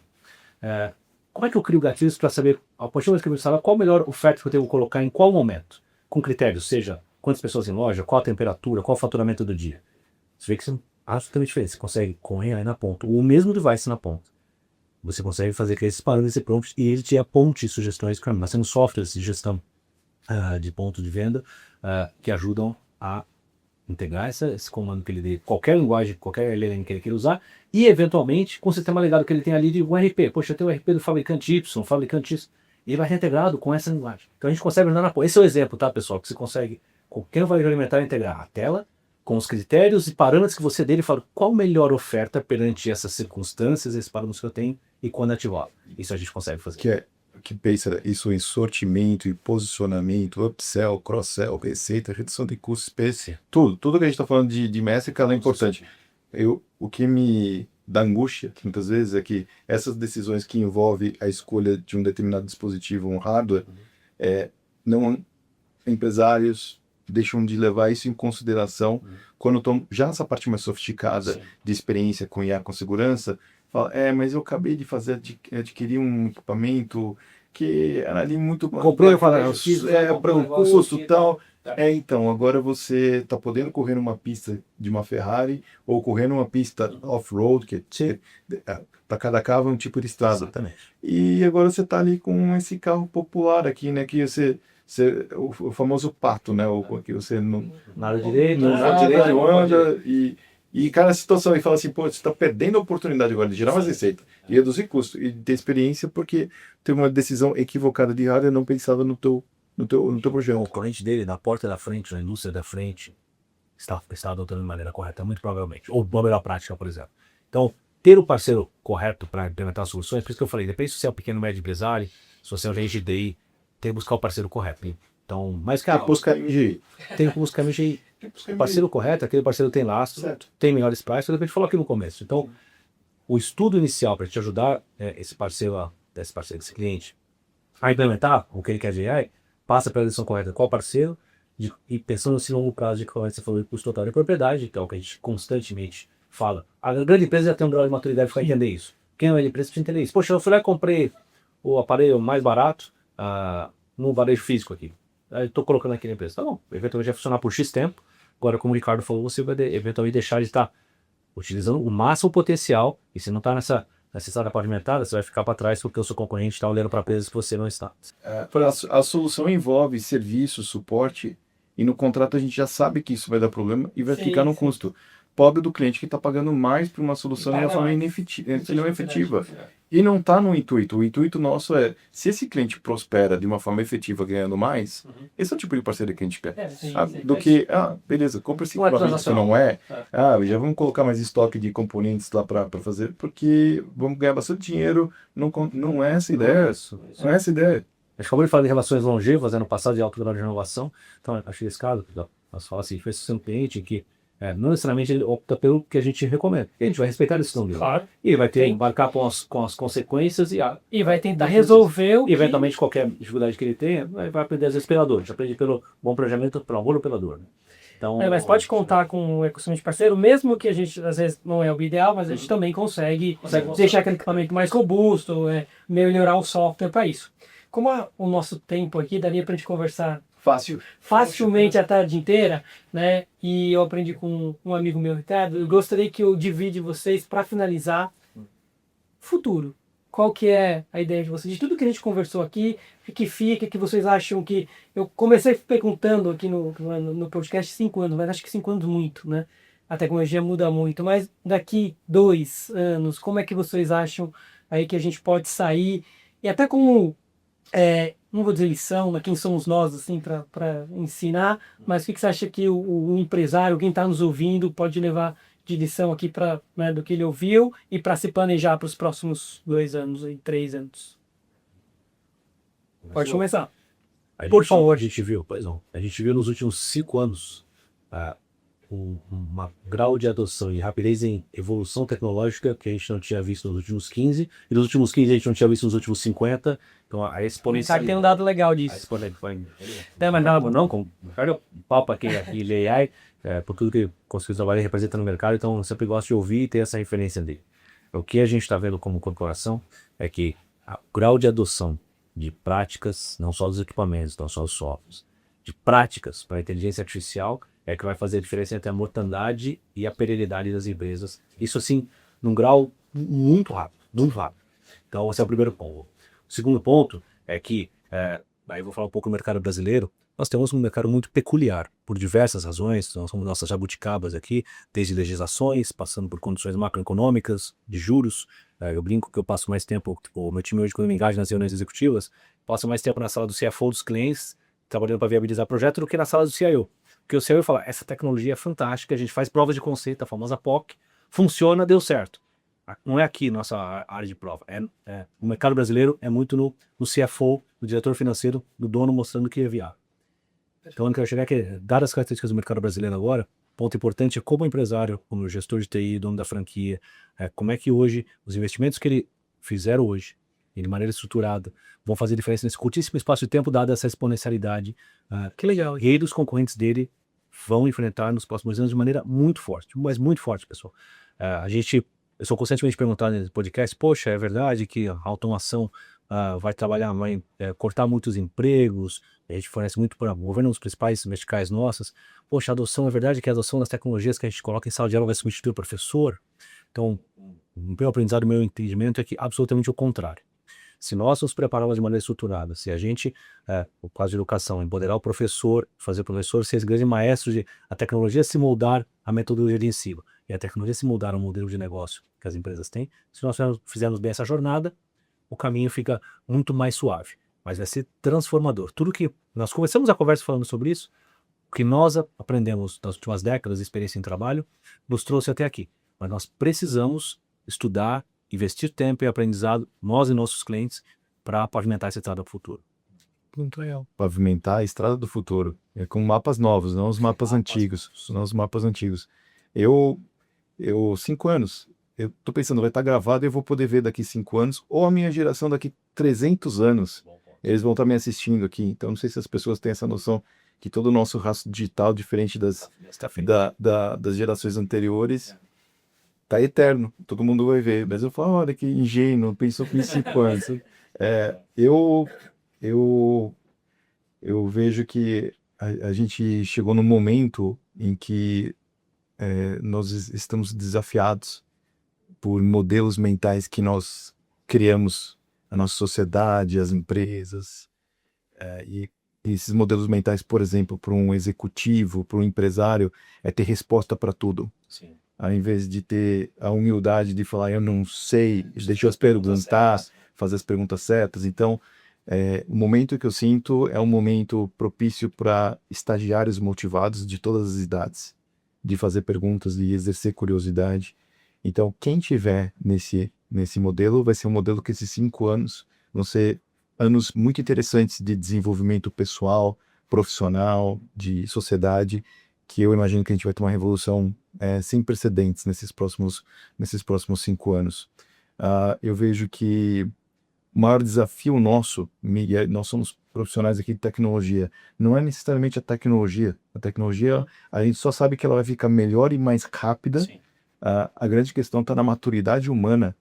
Como é que eu crio gatilhos para saber, a partir do momento salada, qual a melhor oferta que eu tenho que colocar em qual momento? Com critérios, seja quantas pessoas em loja, qual a temperatura, qual o faturamento do dia. Você vê que você absolutamente diferente. Você consegue com AI na ponta, o mesmo device na ponta. Você consegue fazer esses parâmetros e prompt e ele te aponte sugestões. Nós temos softwares de gestão de ponto de venda que ajudam a integrar esse comando que ele dê, qualquer linguagem, qualquer LLM que ele queira usar, e eventualmente com o sistema legado que ele tem ali de um RP. Poxa, eu tenho o RP do fabricante Y, fabricante X, ele vai ser integrado com essa linguagem. Então a gente consegue andar na ponta. Esse é o exemplo, tá, pessoal? Que você consegue, qualquer varejo alimentar, integrar a tela com os critérios e parâmetros que você dele fala qual a melhor oferta perante essas circunstâncias, esses parâmetros que eu tenho e quando ativar. Isso a gente consegue fazer. Que pensa isso em sortimento e posicionamento, upsell, cross-sell, receita, redução de custos, tudo que a gente está falando de métrica é importante. O que me dá angústia, muitas vezes, é que essas decisões que envolvem a escolha de um determinado dispositivo, um hardware, empresários deixam de levar isso em consideração quando estão já nessa parte mais sofisticada de experiência com IA, com segurança. Fala, mas eu acabei de adquirir um equipamento que era ali muito... Comprou e fala, para um custo e tal. Então, agora você está podendo correr numa pista de uma Ferrari ou correr numa pista off-road, que para cada carro é um tipo de estrada. Exatamente. E agora você está ali com esse carro popular aqui, né, que o famoso pato, né, que você não... Nada direito, anda e cada situação, e fala assim, pô, você está perdendo a oportunidade agora de gerar mais receita e reduzir custo e ter experiência porque teve uma decisão equivocada de hardware não pensada no teu projeto. O cliente dele, na porta da frente, na indústria da frente, está adotando de maneira correta, muito provavelmente. Ou uma melhor prática, por exemplo. Então, ter o parceiro correto para implementar soluções, por isso que eu falei, depende se você é um pequeno médio empresário, se você é um gerente de TI, tem que buscar o parceiro correto. Então, mais que tem que buscar MGI. Tem que buscar MGI. O parceiro correto, aquele parceiro tem lastro, tem melhores prices, a gente falou aqui no começo. Então, o estudo inicial para te ajudar esse parceiro desse parceiro, desse cliente, a implementar o que ele quer de AI, passa pela decisão correta qual parceiro, e pensando nesse longo prazo de como você falou de custo total de propriedade, que é o que a gente constantemente fala. A grande empresa já tem um grau de maturidade para entender isso. Quem é a empresa precisa entender isso. Poxa, eu fui lá e comprei o aparelho mais barato no varejo físico aqui. Aí estou colocando aqui na empresa. Tá bom, eventualmente vai funcionar por X tempo. Agora, como o Ricardo falou, você vai eventualmente deixar de estar utilizando o máximo potencial, e se não está nessa estrada pavimentada, você vai ficar para trás porque o seu concorrente está olhando para empresas que você não está. A solução envolve serviço, suporte, e no contrato a gente já sabe que isso vai dar problema e vai ficar no custo. Pobre do cliente que está pagando mais por uma solução e a forma não efetiva. E não está no intuito. O intuito nosso é, se esse cliente prospera de uma forma efetiva ganhando mais, esse é o tipo de parceiro que a gente quer. Do que, beleza, compra esse equipamento, isso não é. Já vamos colocar mais estoque de componentes lá para fazer, porque vamos ganhar bastante dinheiro. Não é essa ideia. Não é essa ideia. A gente acabou de falar de relações longevas, ano passado, de alto grau de renovação. Então, acho que esse caso, nós falamos assim, foi um cliente que não necessariamente ele opta pelo que a gente recomenda. E a gente vai respeitar a decisão dele. Claro. E ele vai ter que embarcar com as consequências e vai tentar resolver o que... Eventualmente, qualquer dificuldade que ele tenha, vai aprender às vezes pela dor. A gente aprende pelo bom planejamento, pelo amor ou pela dor. Né? Então, mas pode contar com o ecossistema de parceiro, mesmo que a gente, às vezes, não é o ideal, mas a gente também consegue deixar aquele equipamento mais robusto, melhorar o software para isso. Como o nosso tempo aqui daria para a gente conversar facilmente a tarde inteira, né? E eu aprendi com um amigo meu, Ricardo, eu gostaria que eu divide vocês para finalizar futuro. Qual que é a ideia de vocês? De tudo que a gente conversou aqui, o que fica, que vocês acham que... Eu comecei perguntando aqui no podcast 5 anos, mas acho que 5 anos muito, né? A tecnologia muda muito, mas daqui 2 anos, como é que vocês acham aí que a gente pode sair? E até como... não vou dizer lição, mas quem somos nós assim para ensinar, mas o que você acha que o empresário, quem está nos ouvindo, pode levar de lição aqui do que ele ouviu e para se planejar para os próximos 2 anos e 3 anos? Pode começar. Por favor. A gente viu nos últimos 5 anos um grau de adoção e rapidez em evolução tecnológica que a gente não tinha visto nos últimos 15, e nos últimos 15 a gente não tinha visto nos últimos 50. Então a exponencial. Tem um dado legal disso. Não, com o papo aqui de AI, por tudo que conseguiu trabalhar e representa no mercado, então eu sempre gosto de ouvir e ter essa referência dele. O que a gente está vendo como corporação é que o grau de adoção de práticas, não só dos equipamentos, não só dos softwares, de práticas para a inteligência artificial é que vai fazer a diferença entre a mortandade e a perenidade das empresas. Isso assim, num grau muito rápido, muito rápido. Então esse é o primeiro ponto. O segundo ponto é que, aí eu vou falar um pouco do mercado brasileiro, nós temos um mercado muito peculiar, por diversas razões. Nós somos nossas jabuticabas aqui, desde legislações, passando por condições macroeconômicas, de juros. Eu brinco que eu passo mais tempo, o meu time hoje, quando me engaja nas reuniões executivas, passa mais tempo na sala do CFO dos clientes, trabalhando para viabilizar projeto, do que na sala do CIO. Porque o CIO fala, essa tecnologia é fantástica, a gente faz provas de conceito, a famosa POC, funciona, deu certo. Não é aqui nossa área de prova. O mercado brasileiro é muito no CFO, no diretor financeiro, do dono, mostrando que é viável. Então, onde eu quero chegar é que, dadas as características do mercado brasileiro agora, ponto importante é como empresário, como gestor de TI, dono da franquia, como é que hoje os investimentos que ele fizer hoje, de maneira estruturada, vão fazer diferença nesse curtíssimo espaço de tempo, dada essa exponencialidade. Que legal. E os concorrentes dele vão enfrentar nos próximos anos de maneira muito forte, mas muito forte, pessoal. Eu sou constantemente perguntado nesse podcast, poxa, é verdade que a automação vai cortar muitos empregos, a gente fornece muito para o governo, os principais verticais nossas. Poxa, é verdade que a adoção das tecnologias que a gente coloca em sala de aula vai substituir o professor? Então, o meu aprendizado, o meu entendimento é que absolutamente o contrário. Se nós nos prepararmos de maneira estruturada, se a gente, o caso de educação, empoderar o professor, fazer o professor ser esse grande maestro de a tecnologia se moldar a metodologia de ensino e a tecnologia se moldar ao modelo de negócio que as empresas têm, se nós fizermos bem essa jornada, o caminho fica muito mais suave, mas vai ser transformador. Tudo que nós começamos a conversa falando sobre isso, o que nós aprendemos nas últimas décadas de experiência em trabalho, nos trouxe até aqui. Mas nós precisamos estudar, investir tempo e aprendizado, nós e nossos clientes, para pavimentar essa estrada do futuro. Muito legal. Pavimentar a estrada do futuro. Com mapas novos, não os mapas antigos. Não os mapas antigos. Eu 5 anos, eu tô pensando, vai estar gravado e eu vou poder ver daqui 5 anos, ou a minha geração daqui 300 anos, eles vão estar me assistindo aqui. Então, não sei se as pessoas têm essa noção que todo o nosso rastro digital, diferente das gerações anteriores, tá eterno. Todo mundo vai ver. Mas eu falo, olha que ingênuo, pensou com 5 anos. É, eu vejo que a gente chegou num momento em que nós estamos desafiados por modelos mentais que nós criamos, a nossa sociedade, as empresas, e esses modelos mentais, por exemplo, para um executivo, para um empresário, é ter resposta para tudo. Sim. Ao invés de ter a humildade de falar, eu não sei, deixa eu perguntar, fazer as perguntas certas. Então, o momento que eu sinto é um momento propício para estagiários motivados de todas as idades, de fazer perguntas, de exercer curiosidade. Então, quem tiver nesse modelo, vai ser um modelo que esses 5 anos vão ser anos muito interessantes de desenvolvimento pessoal, profissional, de sociedade, que eu imagino que a gente vai ter uma revolução sem precedentes nesses próximos 5 anos. Eu vejo que o maior desafio nosso, e nós somos profissionais aqui de tecnologia, não é necessariamente a tecnologia. A tecnologia, a gente só sabe que ela vai ficar melhor e mais rápida. Sim. A grande questão está na maturidade humana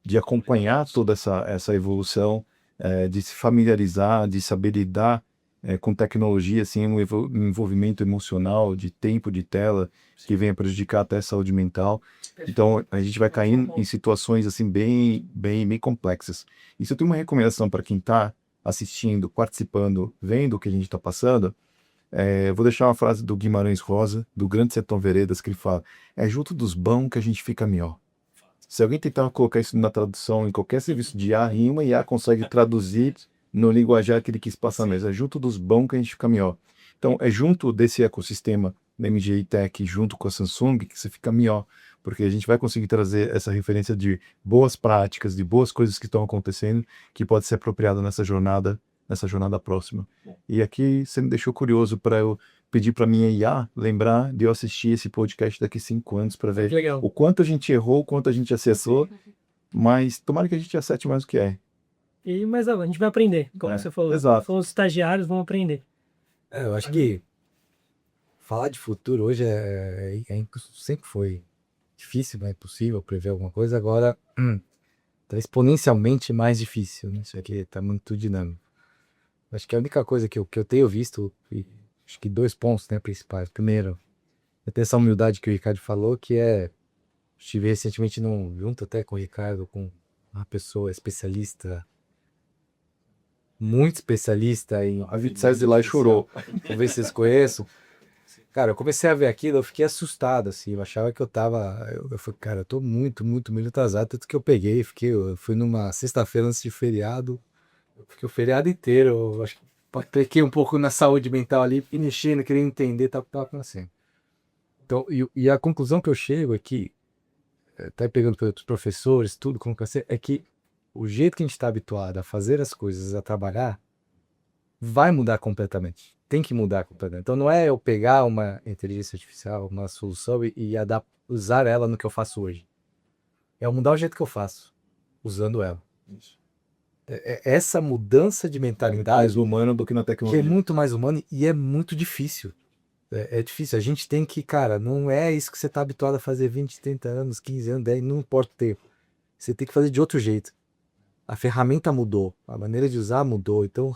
de acompanhar toda essa evolução, de se familiarizar, de saber lidar com tecnologia, assim, um envolvimento emocional, de tempo de tela, que venha prejudicar até a saúde mental. Então, a gente vai cair em situações assim bem complexas. E se eu tenho uma recomendação para quem está assistindo, participando, vendo o que a gente está passando, eu vou deixar uma frase do Guimarães Rosa, do Grande Sertão Veredas, que ele fala: é junto dos bons que a gente fica melhor. Se alguém tentar colocar isso na tradução em qualquer serviço de IA, rima, e IA consegue traduzir no linguajar que ele quis passar mesmo. É junto dos bons que a gente fica melhor. Então, é junto desse ecossistema da MGI Tech, junto com a Samsung, que você fica melhor, porque a gente vai conseguir trazer essa referência de boas práticas, de boas coisas que estão acontecendo, que pode ser apropriada nessa jornada próxima. E aqui você me deixou curioso para eu pedir para minha IA lembrar de eu assistir esse podcast daqui 5 anos para ver Legal. o quanto a gente errou, o quanto a gente acertou, mas tomara que a gente acerte mais do que é. Mas a gente vai aprender, como você falou. Exato. Somos estagiários, vamos aprender. Eu acho que falar de futuro hoje sempre foi difícil, não é impossível prever alguma coisa. Agora tá exponencialmente mais difícil, né? Isso aqui tá muito dinâmico. Acho que a única coisa que eu tenho visto, e acho que 2 pontos, né, principais. Primeiro, é ter essa humildade que o Ricardo falou, que estive recentemente junto até com o Ricardo, com uma pessoa especialista, muito especialista em... A gente saiu de lá e chorou. Vamos ver se vocês conhecem. Cara, eu comecei a ver aquilo, eu fiquei assustado, assim, eu achava que eu falei, cara, eu tô muito atrasado, tanto que eu fui numa sexta-feira antes de feriado, eu fiquei o feriado inteiro, eu acho que pequei um pouco na saúde mental ali, e mexendo, querendo entender, o que tava acontecendo. Então, e a conclusão que eu chego é que, até pegando pelos professores, tudo, como que vai ser, é que o jeito que a gente está habituado a fazer as coisas, a trabalhar, vai mudar completamente. Tem que mudar completamente. Então não é eu pegar uma inteligência artificial, uma solução e usar ela no que eu faço hoje. É eu mudar o jeito que eu faço, usando ela. Isso. Essa mudança de mentalidade Mais humano do que na que é tecnologia. muito mais humano e é muito difícil. É difícil. A gente tem que, cara, não é isso que você está habituado a fazer 20, 30 anos, 15 anos, 10, não importa o tempo. Você tem que fazer de outro jeito. A ferramenta mudou, a maneira de usar mudou. Então,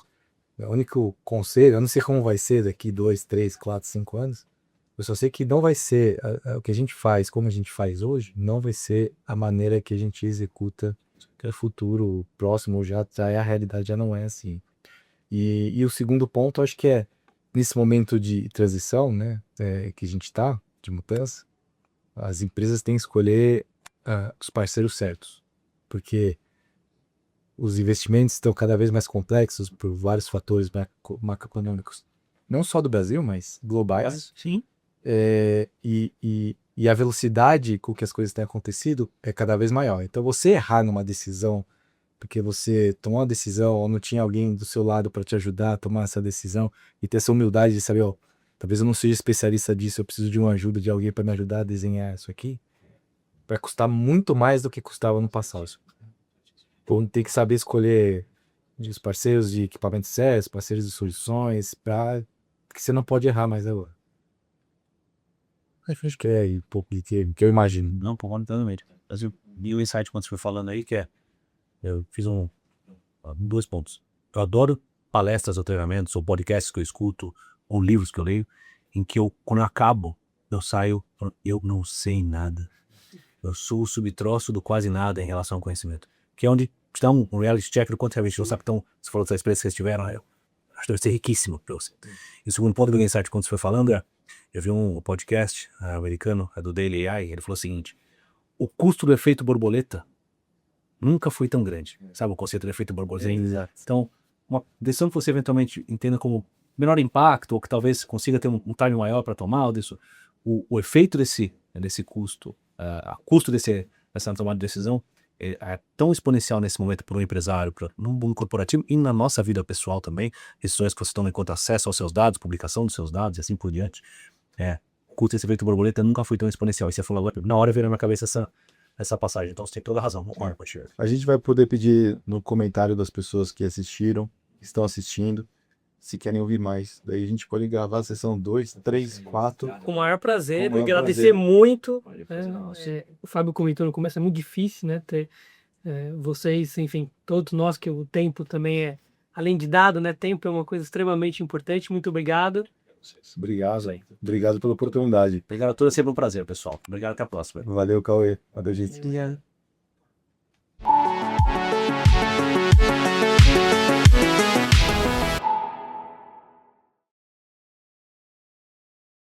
o único conselho, eu não sei como vai ser daqui 2, 3, 4, 5 anos, eu só sei que não vai ser o que a gente faz, como a gente faz hoje, não vai ser a maneira que a gente executa no futuro próximo, já é a realidade, já não é assim. E o segundo ponto, acho que é, nesse momento de transição, né, que a gente está, de mudança, as empresas têm que escolher os parceiros certos, porque os investimentos estão cada vez mais complexos por vários fatores macroeconômicos, não só do Brasil, mas globais. Sim. E a velocidade com que as coisas têm acontecido é cada vez maior. Então, você errar numa decisão, porque você tomou uma decisão ou não tinha alguém do seu lado para te ajudar a tomar essa decisão, e ter essa humildade de saber, talvez eu não seja especialista disso, eu preciso de uma ajuda de alguém para me ajudar a desenhar isso aqui, vai custar muito mais do que custava no passado. Então tem que saber escolher os parceiros de equipamento sérios, parceiros de soluções, que você não pode errar mais agora. Acho que é um pouco do que eu imagino. Não, concordo totalmente. Mas eu vi o insight quando você foi falando aí, que é, eu fiz 2 pontos. Eu adoro palestras ou treinamentos, ou podcasts que eu escuto, ou livros que eu leio, em que quando eu acabo, eu saio falando, eu não sei nada. Eu sou o subtroço do quase nada em relação ao conhecimento. Que é onde te dá um reality check do quanto realmente você sabe. Então, você falou das experiências que vocês tiveram, eu acho que deve ser riquíssimo para você. E o segundo ponto do insight quando você foi falando é, eu vi um podcast americano, do Daily AI, ele falou o seguinte, o custo do efeito borboleta nunca foi tão grande. Sabe o conceito do efeito borboleta? Exato. Então, uma decisão que você eventualmente entenda como menor impacto, ou que talvez consiga ter um time maior para tomar, ou disso, o efeito desse custo, a custo dessa tomada de decisão é tão exponencial nesse momento para um empresário, no mundo corporativo e na nossa vida pessoal também, decisões que você toma enquanto acesso aos seus dados, publicação dos seus dados e assim por diante. O custo desse efeito borboleta nunca foi tão exponencial. E você falou agora, na hora veio na minha cabeça essa passagem. Então você tem toda a razão. A gente vai poder pedir no comentário das pessoas que assistiram, que estão assistindo, se querem ouvir mais. Daí a gente pode gravar a sessão 2, 3, 4. Com o maior prazer, Com o maior agradecer prazer. muito. O Fábio comentou no começo, é muito difícil, né? Ter vocês, enfim, todos nós, que o tempo também é, além de dado, né? Tempo é uma coisa extremamente importante. Muito obrigado. Obrigado, hein? Obrigado pela oportunidade. Obrigado a todos, é sempre um prazer, pessoal. Obrigado, até a próxima. Valeu, Cauê. Valeu, gente. Obrigado.